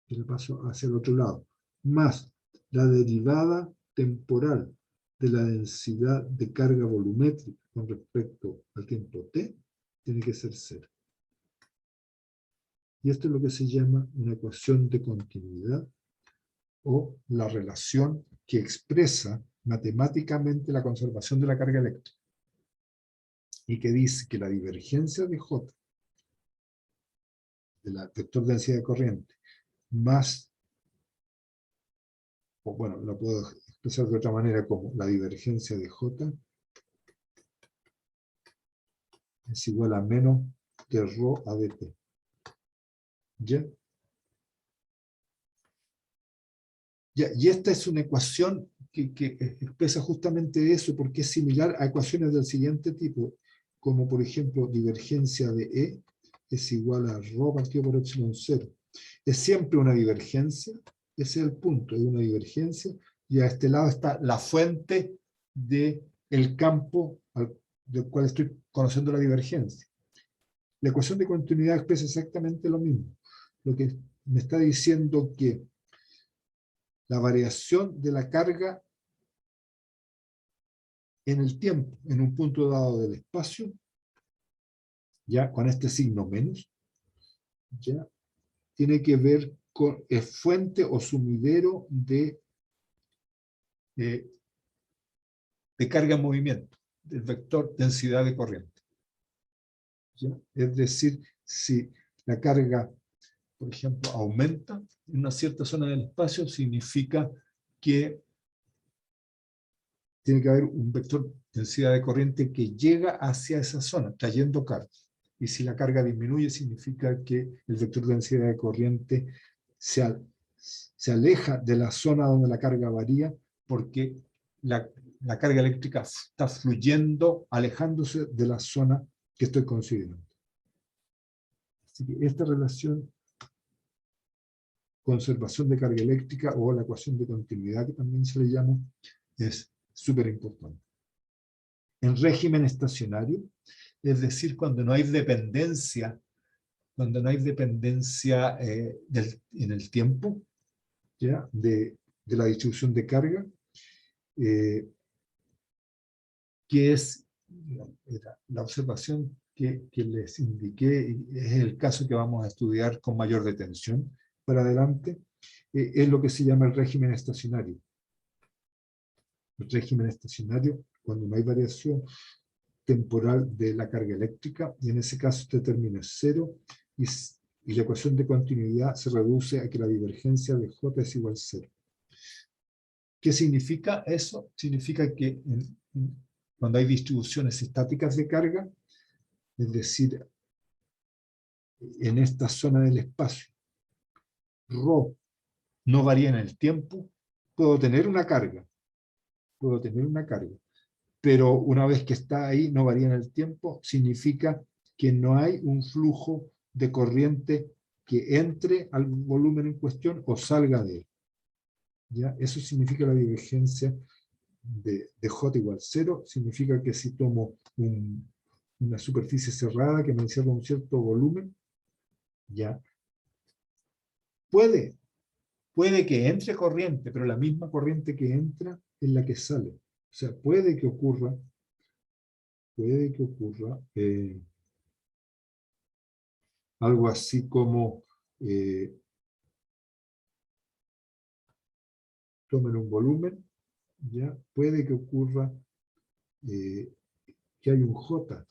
que le paso hacia el otro lado, más la derivada temporal de la densidad de carga volumétrica con respecto al tiempo t, tiene que ser 0. Y esto es lo que se llama una ecuación de continuidad, o la relación que expresa matemáticamente la conservación de la carga eléctrica, y que dice que la divergencia de J, de la vector densidad de corriente, más, o bueno, lo puedo expresar de otra manera como la divergencia de J es igual a menos de ρ a dt. ¿Ya? Y esta es una ecuación que expresa justamente eso, porque es similar a ecuaciones del siguiente tipo, como por ejemplo divergencia de E es igual a ρ partido por epsilon 0. Es siempre una divergencia, ese es el punto, es una divergencia, y a este lado está la fuente del campo del cual estoy conociendo la divergencia. La ecuación de continuidad expresa exactamente lo mismo. Lo que me está diciendo que la variación de la carga en el tiempo, en un punto dado del espacio, ya con este signo menos, ya tiene que ver con el fuente o sumidero de carga en movimiento, del vector densidad de corriente. ¿Ya? Es decir, si la carga, por ejemplo, aumenta en una cierta zona del espacio, significa que tiene que haber un vector densidad de corriente que llega hacia esa zona, trayendo carga. Y si la carga disminuye, significa que el vector de densidad de corriente se aleja de la zona donde la carga varía, porque la carga eléctrica está fluyendo, alejándose de la zona que estoy considerando. Así que esta relación, conservación de carga eléctrica, o la ecuación de continuidad, que también se le llama, es súper importante. En régimen estacionario, es decir, cuando no hay dependencia, en el tiempo, ¿ya? De la distribución de carga, que es la observación que les indiqué, es el caso que vamos a estudiar con mayor detención para adelante, es lo que se llama el régimen estacionario. El régimen estacionario, cuando no hay variación temporal de la carga eléctrica, y en ese caso este término es cero, y la ecuación de continuidad se reduce a que la divergencia de J es igual a cero. ¿Qué significa eso? Significa que cuando hay distribuciones estáticas de carga, es decir, en esta zona del espacio, ρ no varía en el tiempo, puedo tener una carga, pero una vez que está ahí, no varía en el tiempo, significa que no hay un flujo de corriente que entre al volumen en cuestión o salga de él. ¿Ya? Eso significa la divergencia de J igual 0, significa que si tomo una superficie cerrada que me encierra un cierto volumen, ya puede que entre corriente, pero la misma corriente que entra es la que sale. O sea, puede que ocurra algo así como tomen un volumen, ya puede que ocurra que hay un J.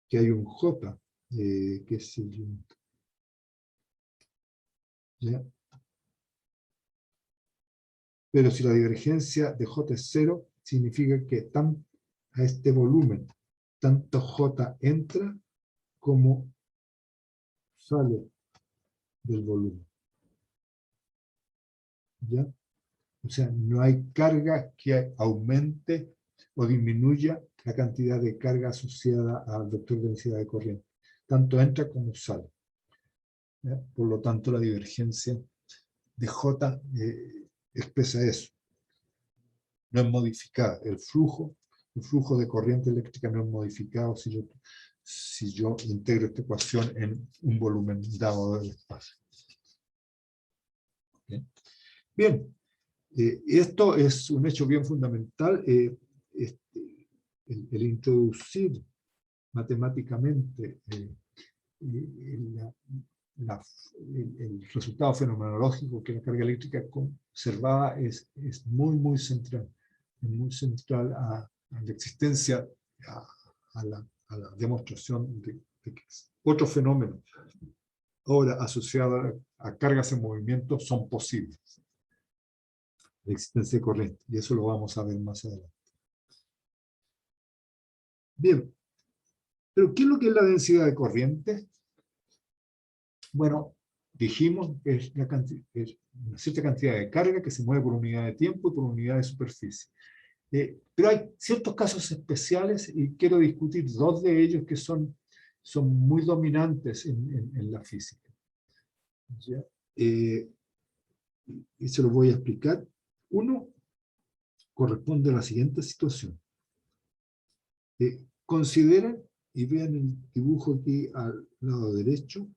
Que hay un J, qué sé yo. ¿Ya? Pero si la divergencia de J es 0, significa que a este volumen, tanto J entra como sale del volumen. ¿Ya? O sea, no hay carga que aumente o disminuya la cantidad de carga asociada al vector de densidad de corriente. Tanto entra como sale. ¿Ya? Por lo tanto, la divergencia de J expresa eso. No es modificada. El flujo de corriente eléctrica no es modificado si yo integro esta ecuación en un volumen dado del espacio. Bien, esto es un hecho bien fundamental. El introducir matemáticamente el resultado fenomenológico que la carga eléctrica conservada es muy, muy central. Es muy central a la existencia, a la demostración de que otros fenómenos ahora asociados a cargas en movimiento son posibles. La existencia de corriente, y eso lo vamos a ver más adelante. Bien, pero ¿qué es lo que es la densidad de corriente? Bueno, dijimos que es una cierta cantidad de carga que se mueve por unidad de tiempo y por unidad de superficie. Pero hay ciertos casos especiales y quiero discutir dos de ellos que son muy dominantes en la física. ¿Ya? Y se los voy a explicar. Uno corresponde a la siguiente situación. Consideren, y vean el dibujo aquí al lado derecho,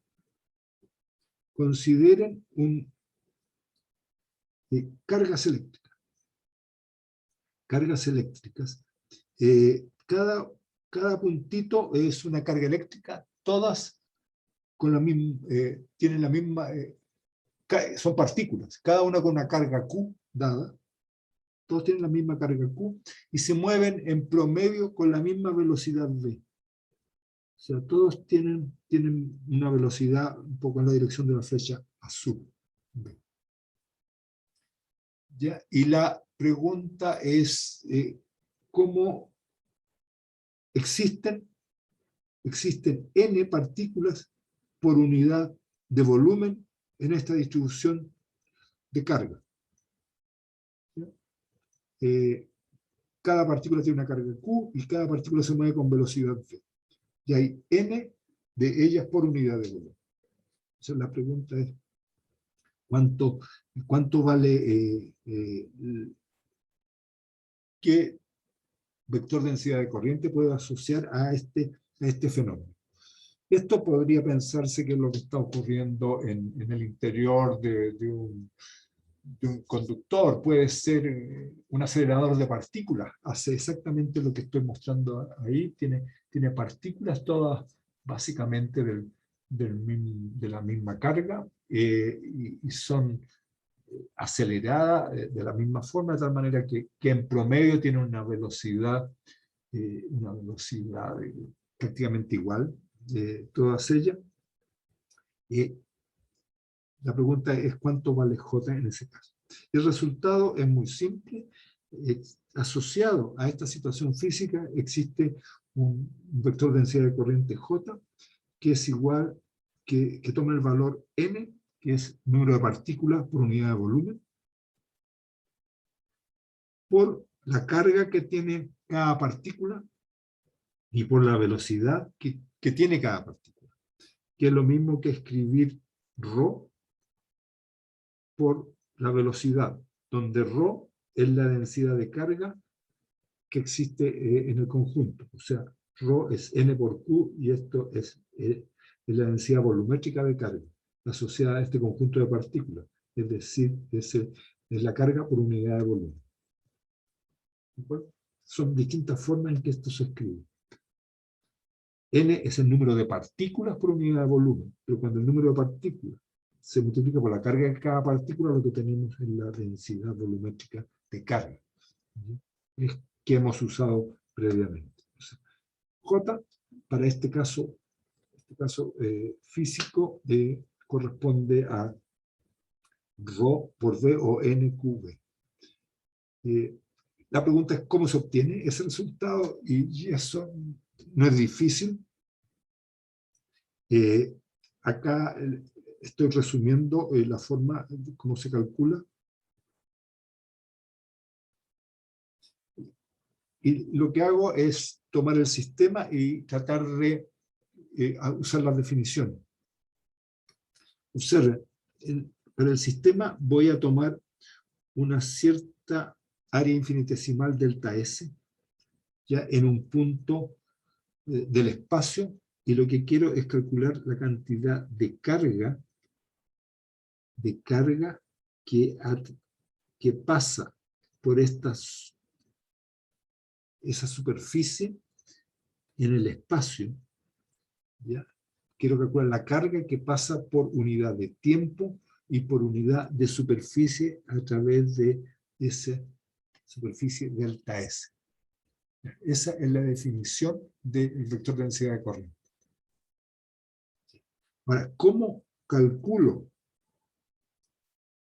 consideren cargas eléctricas. Cargas eléctricas. Cada puntito es una carga eléctrica, todas con la misma, tienen la misma, son partículas, cada una con una carga Q dada, todos tienen la misma carga Q, y se mueven en promedio con la misma velocidad V. O sea, todos tienen una velocidad un poco en la dirección de la flecha azul. V. ¿Ya? Y la pregunta es, ¿cómo existen n partículas por unidad de volumen en esta distribución de carga? Cada partícula tiene una carga Q y cada partícula se mueve con velocidad V. Y hay n de ellas por unidad de volumen. Entonces la pregunta es, ¿cuánto vale qué vector densidad de corriente puede asociar a este fenómeno? Esto podría pensarse que es lo que está ocurriendo en el interior de un conductor, puede ser un acelerador de partículas, hace exactamente lo que estoy mostrando ahí, tiene partículas todas básicamente de la misma carga, y son aceleradas de la misma forma, de tal manera que en promedio tienen una velocidad prácticamente igual, todas ellas. La pregunta es cuánto vale J en ese caso. El resultado es muy simple. Asociado a esta situación física existe un vector de densidad de corriente J, que es igual, que toma el valor n, que es número de partículas por unidad de volumen, por la carga que tiene cada partícula y por la velocidad que tiene cada partícula, que es lo mismo que escribir ρ por la velocidad, donde ρ es la densidad de carga que existe en el conjunto. O sea, ρ es n por q y esto es la densidad volumétrica de carga asociada a este conjunto de partículas. Es decir, es la carga por unidad de volumen. Son distintas formas en que esto se escribe. N es el número de partículas por unidad de volumen, pero cuando el número de partículas se multiplica por la carga de cada partícula, lo que tenemos es la densidad volumétrica de carga, es que hemos usado previamente. J, para este caso físico, corresponde a ρ por V o NQV. La pregunta es cómo se obtiene ese resultado, y eso no es difícil. Acá estoy resumiendo la forma de cómo se calcula. Y lo que hago es tomar el sistema y tratar de usar las definiciones. Observen, para el sistema voy a tomar una cierta área infinitesimal delta S, ya en un punto del espacio, y lo que quiero es calcular la cantidad de carga que pasa por esa superficie en el espacio, ¿ya? Quiero calcular la carga que pasa por unidad de tiempo y por unidad de superficie a través de esa superficie delta S. Esa es la definición del vector de densidad de corriente. Ahora, ¿cómo calculo?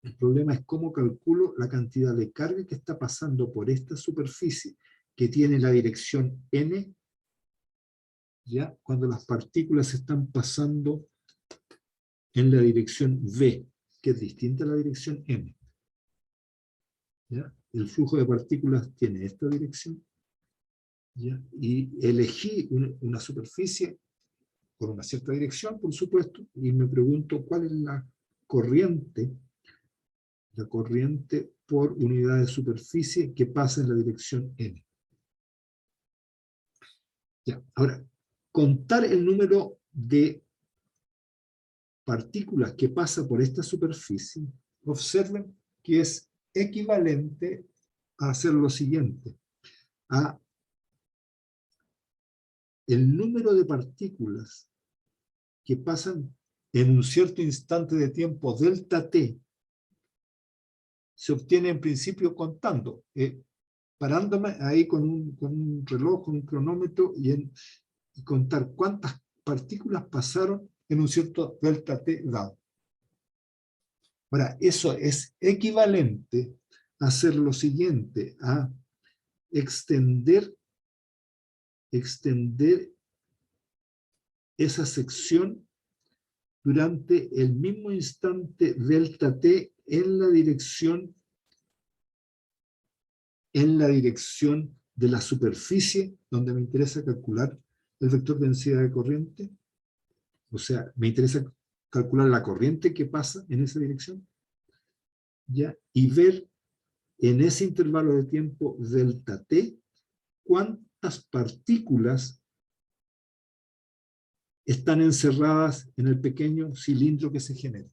El problema es cómo calculo la cantidad de carga que está pasando por esta superficie que tiene la dirección n, ya cuando las partículas están pasando en la dirección v, que es distinta a la dirección m. ¿ya? El flujo de partículas tiene esta dirección, ¿ya? Y elegí una superficie con una cierta dirección, por supuesto, y me pregunto cuál es la corriente por unidad de superficie que pasa en la dirección n. Ya, ahora, contar el número de partículas que pasa por esta superficie, observen que es equivalente a hacer lo siguiente, a el número de partículas que pasan en un cierto instante de tiempo delta t, se obtiene en principio contando, parándome ahí con un reloj, con un cronómetro, y contar cuántas partículas pasaron en un cierto delta t dado. Ahora, eso es equivalente a hacer lo siguiente, a extender esa sección durante el mismo instante delta t en la dirección de la superficie donde me interesa calcular el vector de densidad de corriente. O sea, me interesa calcular la corriente que pasa en esa dirección, ¿ya? Y ver en ese intervalo de tiempo delta t cuántas partículas están encerradas en el pequeño cilindro que se genera.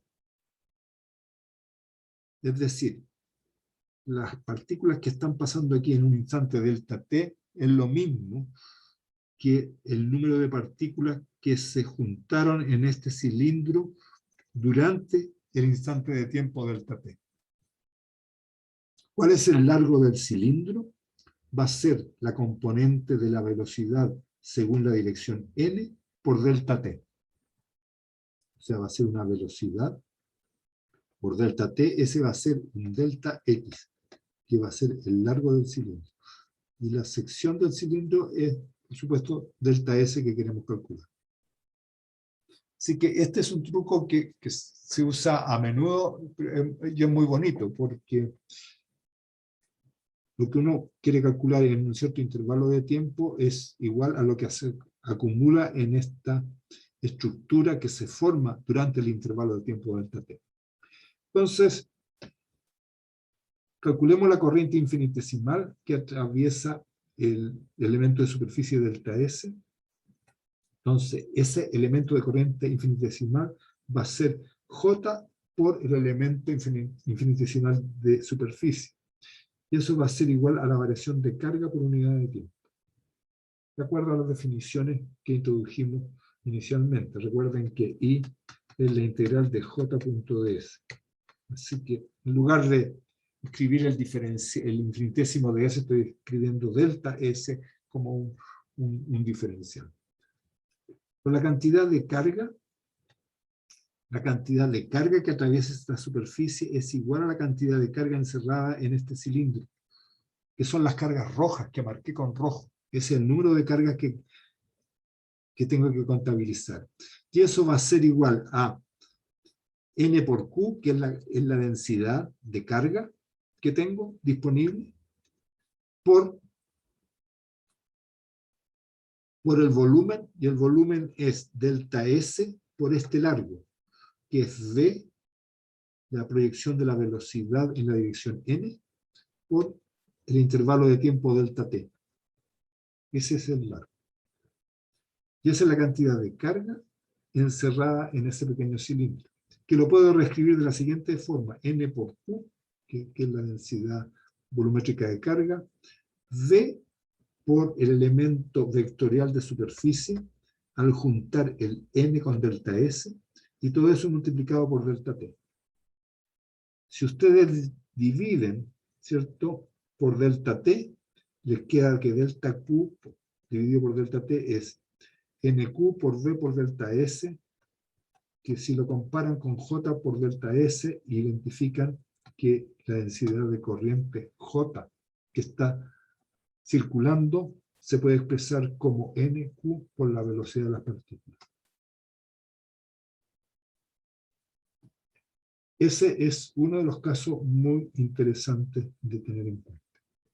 Es decir, las partículas que están pasando aquí en un instante delta t es lo mismo que el número de partículas que se juntaron en este cilindro durante el instante de tiempo delta t. ¿Cuál es el largo del cilindro? Va a ser la componente de la velocidad según la dirección n por delta t. O sea, va a ser una velocidad por delta t, ese va a ser un delta x, que va a ser el largo del cilindro. Y la sección del cilindro es, por supuesto, delta s que queremos calcular. Así que este es un truco que se usa a menudo y es muy bonito, porque lo que uno quiere calcular en un cierto intervalo de tiempo es igual a lo que se acumula en esta estructura que se forma durante el intervalo de tiempo delta t. Entonces, calculemos la corriente infinitesimal que atraviesa el elemento de superficie delta S. Entonces, ese elemento de corriente infinitesimal va a ser J por el elemento infinitesimal de superficie. Y eso va a ser igual a la variación de carga por unidad de tiempo. De acuerdo a las definiciones que introdujimos inicialmente. Recuerden que I es la integral de J.ds. Así que en lugar de escribir el infinitésimo de S, estoy escribiendo delta S como un diferencial. Por la cantidad de carga que atraviesa esta superficie es igual a la cantidad de carga encerrada en este cilindro, que son las cargas rojas que marqué con rojo. Ese es el número de cargas que tengo que contabilizar. Y eso va a ser igual a N por Q, que es la densidad de carga que tengo disponible, por el volumen, y el volumen es delta S por este largo, que es V, la proyección de la velocidad en la dirección n, por el intervalo de tiempo delta t. Ese es el largo. Y esa es la cantidad de carga encerrada en ese pequeño cilindro, que lo puedo reescribir de la siguiente forma: n por q, que es la densidad volumétrica de carga, v por el elemento vectorial de superficie, al juntar el n con delta s, y todo eso multiplicado por delta t. Si ustedes dividen, ¿cierto?, por delta t, les queda que delta q dividido por delta t es nq por v por delta s, que si lo comparan con j por delta s, identifican que la densidad de corriente j que está circulando se puede expresar como nq por la velocidad de las partículas. ese es uno de los casos muy interesantes de tener en cuenta.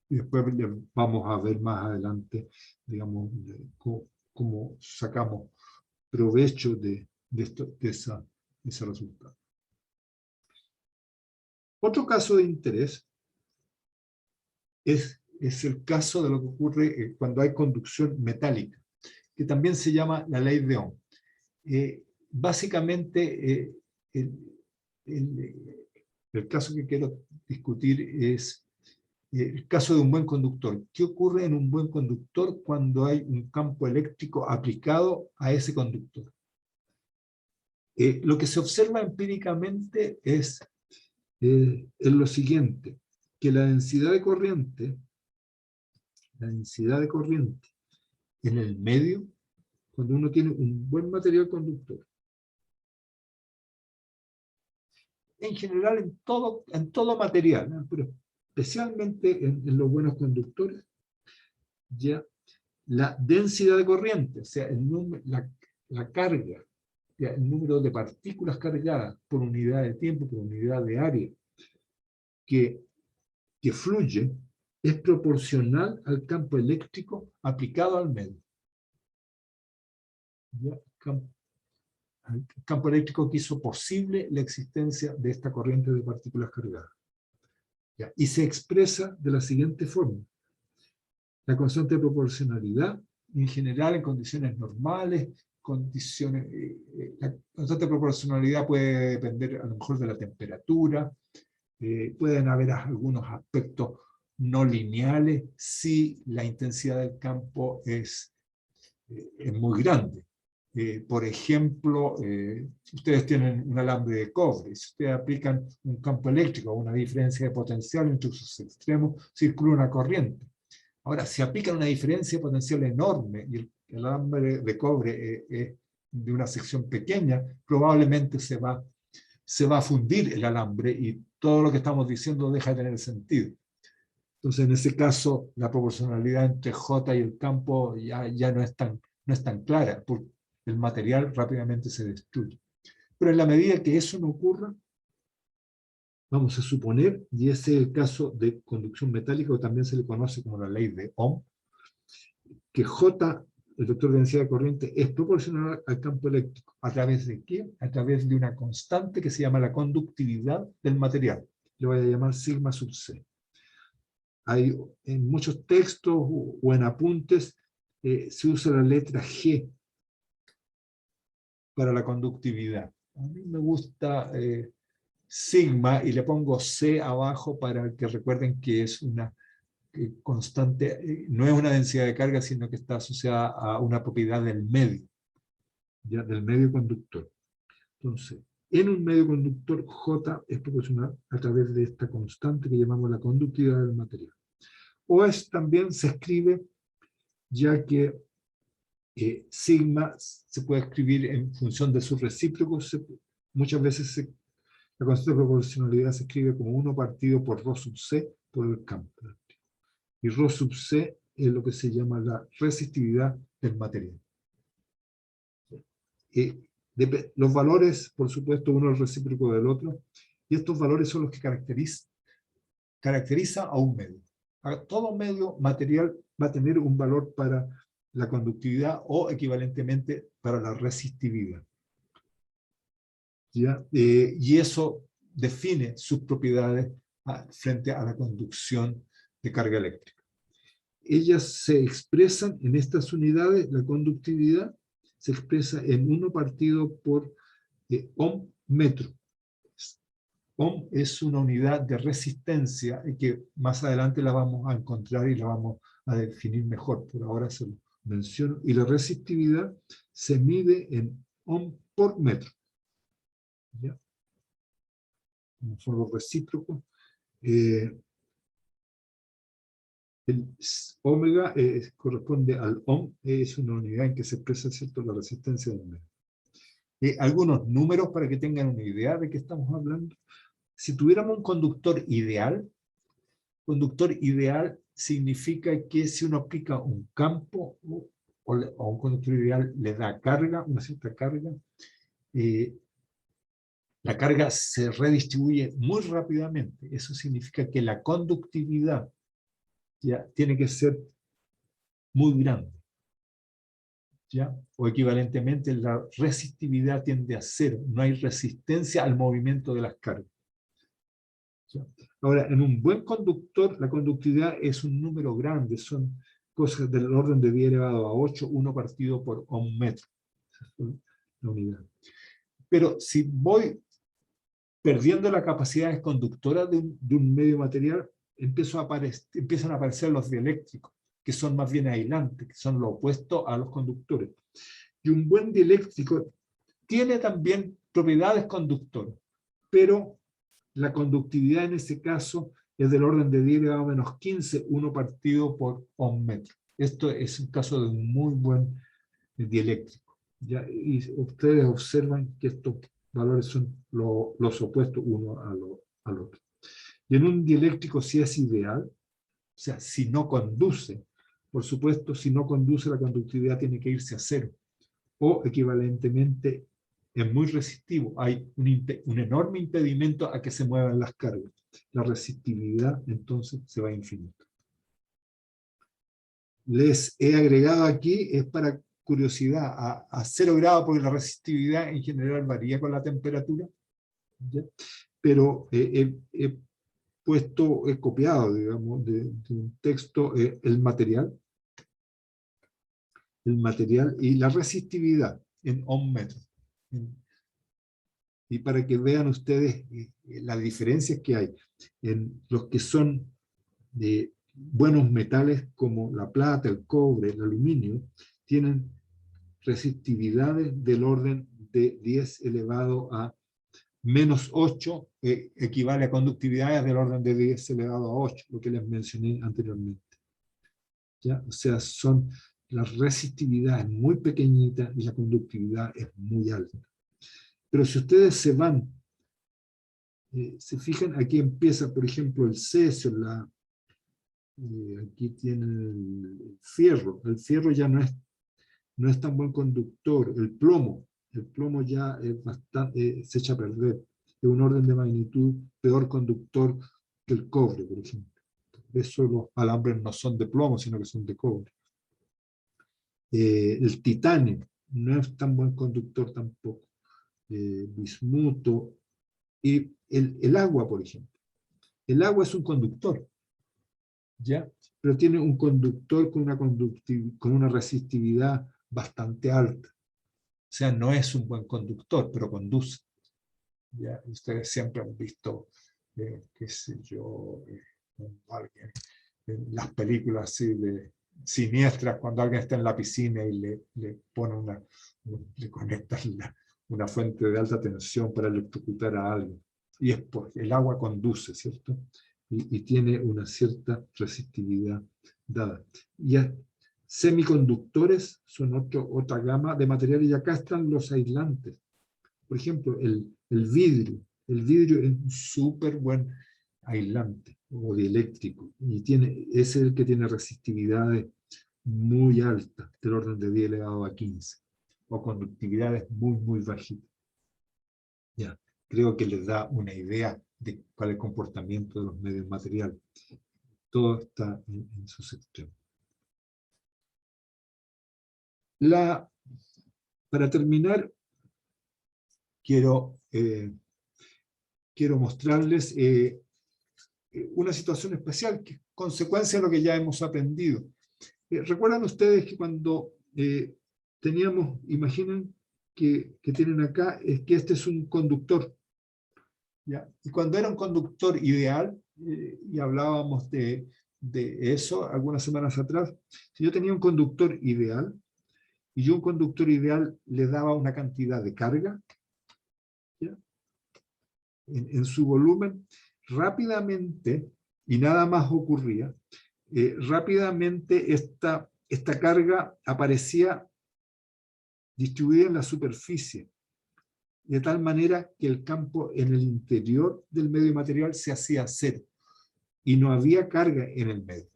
Y después vamos a ver más adelante, digamos, cómo sacamos provecho de ese resultado. Otro caso de interés es el caso de lo que ocurre cuando hay conducción metálica, que también se llama la ley de Ohm. Básicamente, el caso que quiero discutir es el caso de un buen conductor. ¿Qué ocurre en un buen conductor cuando hay un campo eléctrico aplicado a ese conductor? Lo que se observa empíricamente es lo siguiente, que la densidad de corriente en el medio, cuando uno tiene un buen material conductor, en general en todo material, ¿no? Pero especialmente en los buenos conductores, ya la densidad de corriente, o sea, la carga, ya, el número de partículas cargadas por unidad de tiempo, por unidad de área, que fluye, es proporcional al campo eléctrico aplicado al medio. ¿Ya? El campo eléctrico que hizo posible la existencia de esta corriente de partículas cargadas. ¿Ya? Y se expresa de la siguiente forma. La constante de proporcionalidad, en general, en condiciones normales, la constante de proporcionalidad puede depender a lo mejor de la temperatura, pueden haber algunos aspectos no lineales si la intensidad del campo es muy grande. Por ejemplo, si ustedes tienen un alambre de cobre, si ustedes aplican un campo eléctrico, una diferencia de potencial entre sus extremos, circula una corriente. Ahora, si aplican una diferencia de potencial enorme y el alambre de cobre es de una sección pequeña, probablemente se va a fundir el alambre y todo lo que estamos diciendo deja de tener sentido. Entonces, en ese caso, la proporcionalidad entre J y el campo ya no es tan clara, porque el material rápidamente se destruye. Pero en la medida que eso no ocurra, vamos a suponer, y ese es el caso de conducción metálica, o también se le conoce como la ley de Ohm, que J, el vector de densidad de corriente, es proporcional al campo eléctrico. ¿A través de qué? A través de una constante que se llama la conductividad del material. Le voy a llamar sigma sub c. Hay, en muchos textos o en apuntes se usa la letra G para la conductividad. A mí me gusta sigma y le pongo C abajo para que recuerden que es una constante, no es una densidad de carga, sino que está asociada a una propiedad del medio, ¿ya? Del medio conductor. Entonces, en un medio conductor, J es proporcional a través de esta constante que llamamos la conductividad del material. O también se escribe, ya que sigma se puede escribir en función de sus recíprocos. Muchas veces la constante de proporcionalidad se escribe como 1 partido por ρ sub c por el campo. Y ρ sub c es lo que se llama la resistividad del material. Los valores, por supuesto, uno es recíproco del otro, y estos valores son los que caracterizan a un medio. Todo medio material va a tener un valor para la conductividad o equivalentemente para la resistividad. ¿Ya? Y eso define sus propiedades frente a la conducción de carga eléctrica. Ellas se expresan en estas unidades, la conductividad se expresa en 1 partido por ohm metro. Ohm es una unidad de resistencia y que más adelante la vamos a encontrar y la vamos a definir mejor, por ahora se lo menciono. Y la resistividad se mide en ohm por metro. ¿Ya? Como son los recíprocos. El omega corresponde al ohm, es una unidad en que se expresa, ¿cierto?, la resistencia del medio. Algunos números para que tengan una idea de qué estamos hablando. Si tuviéramos un conductor ideal significa que si uno aplica un campo o un conductor ideal le da carga, una cierta carga, la carga se redistribuye muy rápidamente. Eso significa que la conductividad ya tiene que ser muy grande, ¿ya? O equivalentemente, la resistividad tiende a cero. No hay resistencia al movimiento de las cargas, ¿ya? Ahora, en un buen conductor, la conductividad es un número grande, son cosas del orden de 10 elevado a 8, 1 partido por un metro. Esa es la unidad. Pero si voy perdiendo la capacidad conductora de un medio material, empiezan a aparecer los dieléctricos, que son más bien aislantes, que son lo opuesto a los conductores. Y un buen dieléctrico tiene también propiedades conductoras, pero la conductividad en ese caso es del orden de 10 elevado a menos 15, 1 partido por un metro. Esto es un caso de un muy buen dieléctrico, ¿ya? Y ustedes observan que estos valores son los opuestos uno al otro. Y en un dieléctrico, si es ideal, o sea, si no conduce, por supuesto, si no conduce, la conductividad tiene que irse a cero, o equivalentemente es muy resistivo. Hay un enorme impedimento a que se muevan las cargas. La resistividad, entonces, se va a infinito. Les he agregado aquí, es para curiosidad, a 0 grados, porque la resistividad en general varía con la temperatura, ¿ya? Pero he copiado, digamos, de un texto el material y la resistividad en ohm metro. Y para que vean ustedes las diferencias que hay en los que son de buenos metales como la plata, el cobre, el aluminio, tienen resistividades del orden de 10 elevado a menos 8, equivale a conductividades del orden de 10 elevado a 8, lo que les mencioné anteriormente. ¿Ya? O sea, son las resistividades muy pequeñitas y la conductividad es muy alta. Pero si ustedes se van, se fijan, aquí empieza, por ejemplo, el cesio, aquí tienen el fierro ya no es tan buen conductor, el plomo ya es bastante, se echa a perder, es un orden de magnitud peor conductor que el cobre, por ejemplo. Por eso los alambres no son de plomo, sino que son de cobre. El titanio no es tan buen conductor tampoco. Bismuto, y el agua, por ejemplo. El agua es un conductor, ¿ya? Pero tiene un conductor con una resistividad bastante alta. O sea, no es un buen conductor, pero conduce. ¿Ya? Ustedes siempre han visto, qué sé yo, alguien, en las películas así de siniestras, cuando alguien está en la piscina y le pone le conectan una fuente de alta tensión para electrocutar a alguien. Y es porque el agua conduce, ¿cierto? Y tiene una cierta resistividad dada. Y semiconductores son otra gama de materiales, y acá están los aislantes. Por ejemplo, el vidrio. El vidrio es un súper buen aislante o dieléctrico, y es el que tiene resistividades muy altas, del orden de 10 elevado a 15, o conductividades muy, muy bajitas. Ya, creo que les da una idea de cuál es el comportamiento de los medios materiales. Todo está en sus extremos. Para terminar, quiero mostrarles una situación especial que es consecuencia de lo que ya hemos aprendido. ¿Recuerdan ustedes que cuando teníamos, imaginen que tienen acá, es que este es un conductor, ¿ya? Y cuando era un conductor ideal, y hablábamos de eso algunas semanas atrás, si yo tenía un conductor ideal, y yo un conductor ideal le daba una cantidad de carga, ¿ya? En su volumen, rápidamente, y nada más ocurría, rápidamente esta carga aparecía distribuida en la superficie, de tal manera que el campo en el interior del medio material se hacía cero, y no había carga en el medio.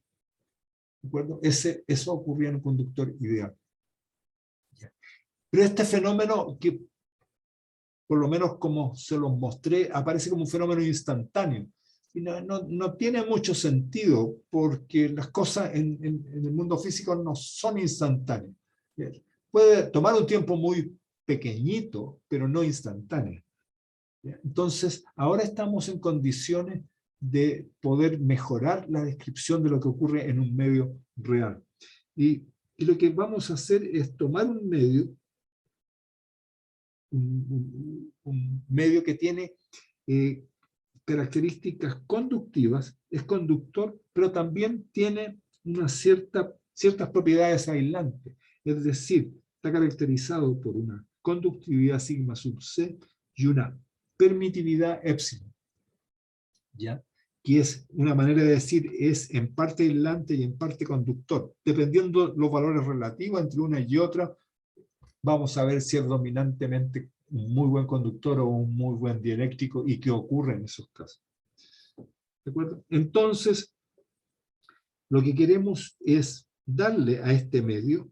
¿De acuerdo? Eso ocurría en un conductor ideal. Pero este fenómeno, que por lo menos como se los mostré, aparece como un fenómeno instantáneo. Y no tiene mucho sentido, porque las cosas en el mundo físico no son instantáneas. Puede tomar un tiempo muy pequeñito, pero no instantáneo. Entonces, ahora estamos en condiciones de poder mejorar la descripción de lo que ocurre en un medio real. Y lo que vamos a hacer es tomar un medio, un medio que tiene características conductivas, es conductor, pero también tiene ciertas propiedades aislantes. Es decir, está caracterizado por una conductividad sigma sub c y una permitividad epsilon, ¿ya? Que es una manera de decir, es en parte aislante y en parte conductor. Dependiendo los valores relativos entre una y otra, vamos a ver si es dominantemente un muy buen conductor o un muy buen dieléctrico y qué ocurre en esos casos. ¿De acuerdo? Entonces, lo que queremos es darle a este medio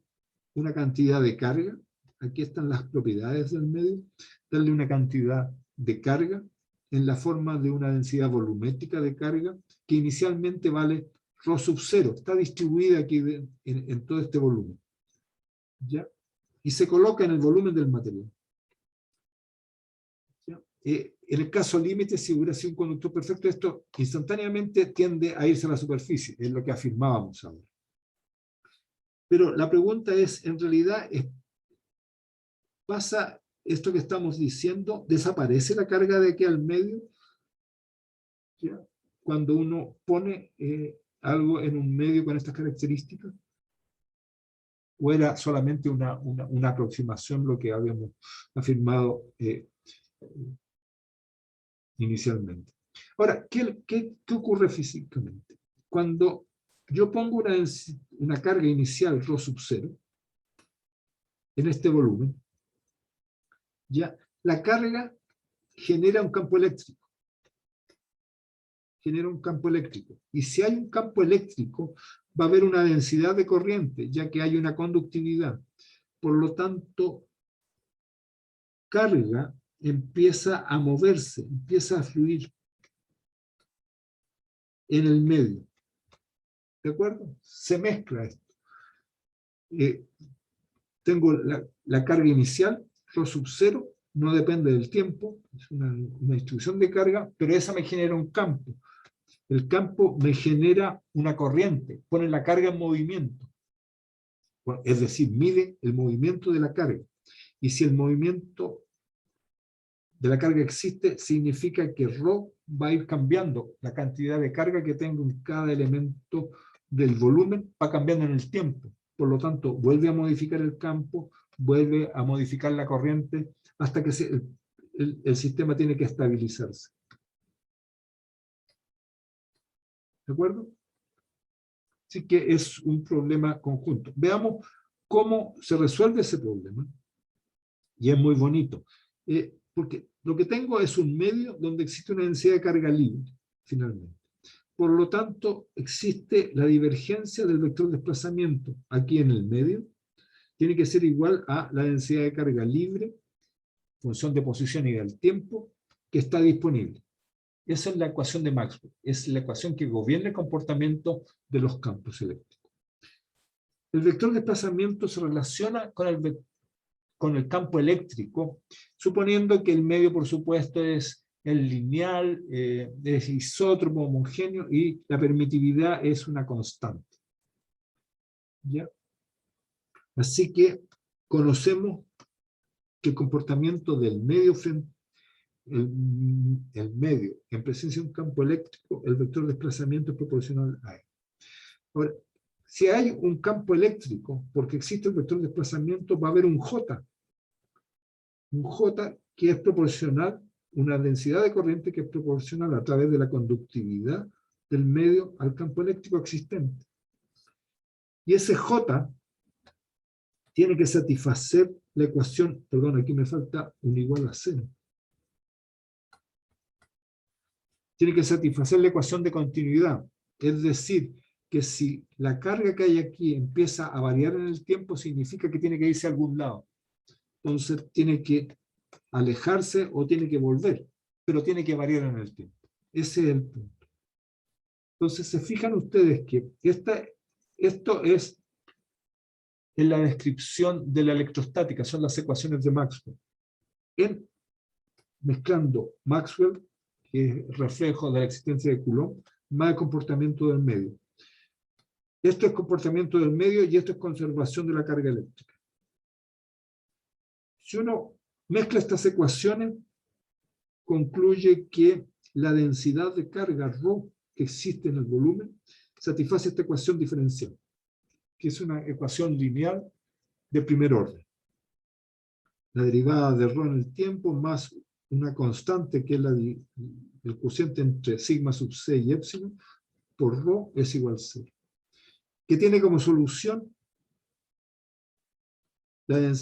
una cantidad de carga. Aquí están las propiedades del medio. Darle una cantidad de carga en la forma de una densidad volumétrica de carga que inicialmente vale ρ sub 0. Está distribuida aquí en todo este volumen, ¿ya? Y se coloca en el volumen del material. En el caso límite, si hubiera sido un conductor perfecto, esto instantáneamente tiende a irse a la superficie, es lo que afirmábamos ahora. Pero la pregunta es, en realidad, ¿pasa esto que estamos diciendo? ¿Desaparece la carga de aquí al medio? ¿Ya? Cuando uno pone algo en un medio con estas características. ¿O era solamente una aproximación lo que habíamos afirmado inicialmente? Ahora, ¿qué ocurre físicamente? Cuando yo pongo una carga inicial ρ sub 0 en este volumen, ya la carga genera un campo eléctrico. Genera un campo eléctrico. Y si hay un campo eléctrico, va a haber una densidad de corriente, ya que hay una conductividad. Por lo tanto, carga empieza a moverse, empieza a fluir en el medio. ¿De acuerdo? Se mezcla esto. Tengo la carga inicial, ρ sub 0, no depende del tiempo, es una distribución de carga, pero esa me genera un campo. El campo me genera una corriente, pone la carga en movimiento. Bueno, es decir, mide el movimiento de la carga. Y si el movimiento de la carga existe, significa que ρ va a ir cambiando. La cantidad de carga que tengo en cada elemento del volumen va cambiando en el tiempo. Por lo tanto, vuelve a modificar el campo, vuelve a modificar la corriente, hasta que el sistema tiene que estabilizarse. ¿De acuerdo? Así que es un problema conjunto. Veamos cómo se resuelve ese problema. Y es muy bonito. Porque lo que tengo es un medio donde existe una densidad de carga libre, finalmente. Por lo tanto, existe la divergencia del vector de desplazamiento aquí en el medio. Tiene que ser igual a la densidad de carga libre, función de posición y del tiempo, que está disponible. Esa es la ecuación de Maxwell. Es la ecuación que gobierna el comportamiento de los campos eléctricos. El vector de desplazamiento se relaciona con el campo eléctrico, suponiendo que el medio, por supuesto, es el lineal, es isótropo, homogéneo, y la permitividad es una constante. ¿Ya? Así que conocemos que el comportamiento del medio frente el medio en presencia de un campo eléctrico, el vector de desplazamiento es proporcional a él. Ahora, si hay un campo eléctrico, porque existe el vector de desplazamiento, va a haber un J que es proporcional, una densidad de corriente que es proporcional a través de la conductividad del medio al campo eléctrico existente. Y ese J tiene que satisfacer la ecuación, perdón, aquí me falta un igual a 0. Tiene que satisfacer la ecuación de continuidad. Es decir, que si la carga que hay aquí empieza a variar en el tiempo, significa que tiene que irse a algún lado. Entonces tiene que alejarse o tiene que volver, pero tiene que variar en el tiempo. Ese es el punto. Entonces, se fijan ustedes que esto es en la descripción de la electrostática, son las ecuaciones de Maxwell. Mezclando Maxwell, que es reflejo de la existencia de Coulomb, más el comportamiento del medio. Esto es comportamiento del medio y esto es conservación de la carga eléctrica. Si uno mezcla estas ecuaciones, concluye que la densidad de carga ρ que existe en el volumen satisface esta ecuación diferencial, que es una ecuación lineal de primer orden. La derivada de ρ en el tiempo más una constante que es el cociente entre sigma sub c y epsilon por ρ es igual a 0. Que tiene como solución ρ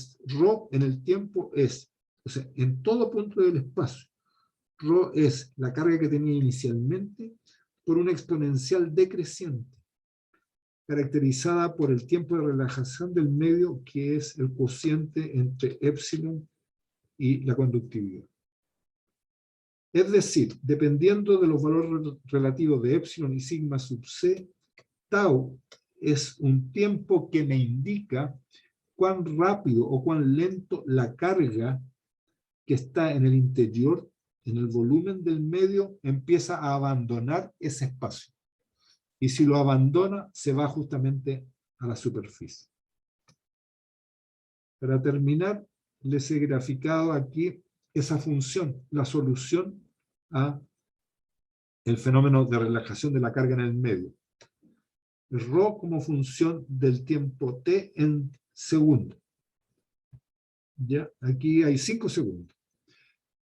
en el tiempo es, o sea, en todo punto del espacio, ρ es la carga que tenía inicialmente por una exponencial decreciente, caracterizada por el tiempo de relajación del medio, que es el cociente entre epsilon y la conductividad. Es decir, dependiendo de los valores relativos de epsilon y sigma sub c, tau es un tiempo que me indica cuán rápido o cuán lento la carga que está en el interior, en el volumen del medio, empieza a abandonar ese espacio. Y si lo abandona, se va justamente a la superficie. Para terminar, les he graficado aquí esa función, la solución a el fenómeno de relajación de la carga en el medio. Rho como función del tiempo t en segundo. ¿Ya? Aquí hay 5 segundos.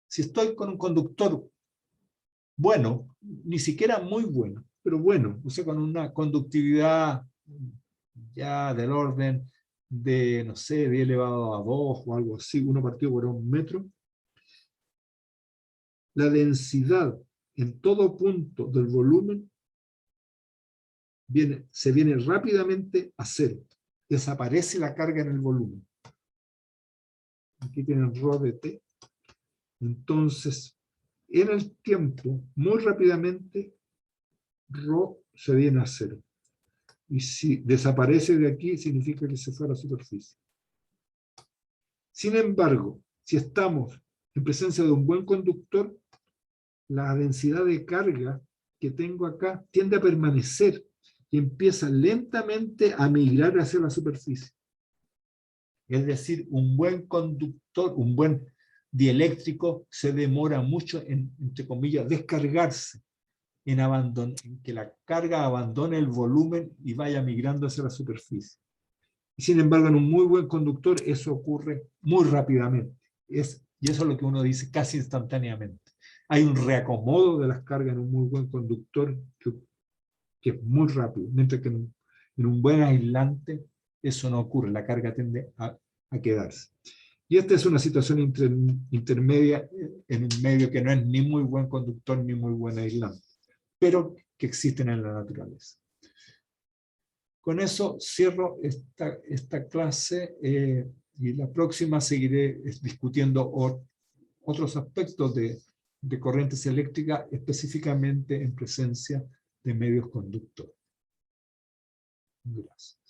Si estoy con un conductor bueno, ni siquiera muy bueno, pero bueno, o sea, con una conductividad ya del orden de, no sé, 10 elevado a 2 o algo así, 1 partido por 1 metro, la densidad en todo punto del volumen se viene rápidamente a 0. Desaparece la carga en el volumen. Aquí tienen ρ de t. Entonces, en el tiempo, muy rápidamente, ρ se viene a 0. Y si desaparece de aquí, significa que se fue a la superficie. Sin embargo, si estamos en presencia de un buen conductor, la densidad de carga que tengo acá tiende a permanecer y empieza lentamente a migrar hacia la superficie. Es decir, un buen conductor, un buen dieléctrico se demora mucho en, entre comillas, descargarse, en que la carga abandone el volumen y vaya migrando hacia la superficie. Y sin embargo, en un muy buen conductor eso ocurre muy rápidamente. Y eso es lo que uno dice casi instantáneamente. Hay un reacomodo de las cargas en un muy buen conductor que es muy rápido, mientras que en un buen aislante eso no ocurre, la carga tiende a quedarse. Y esta es una situación intermedia en un medio que no es ni muy buen conductor ni muy buen aislante, pero que existen en la naturaleza. Con eso cierro esta clase y la próxima seguiré discutiendo otros aspectos de corrientes eléctricas, específicamente en presencia de medios conductores. Gracias.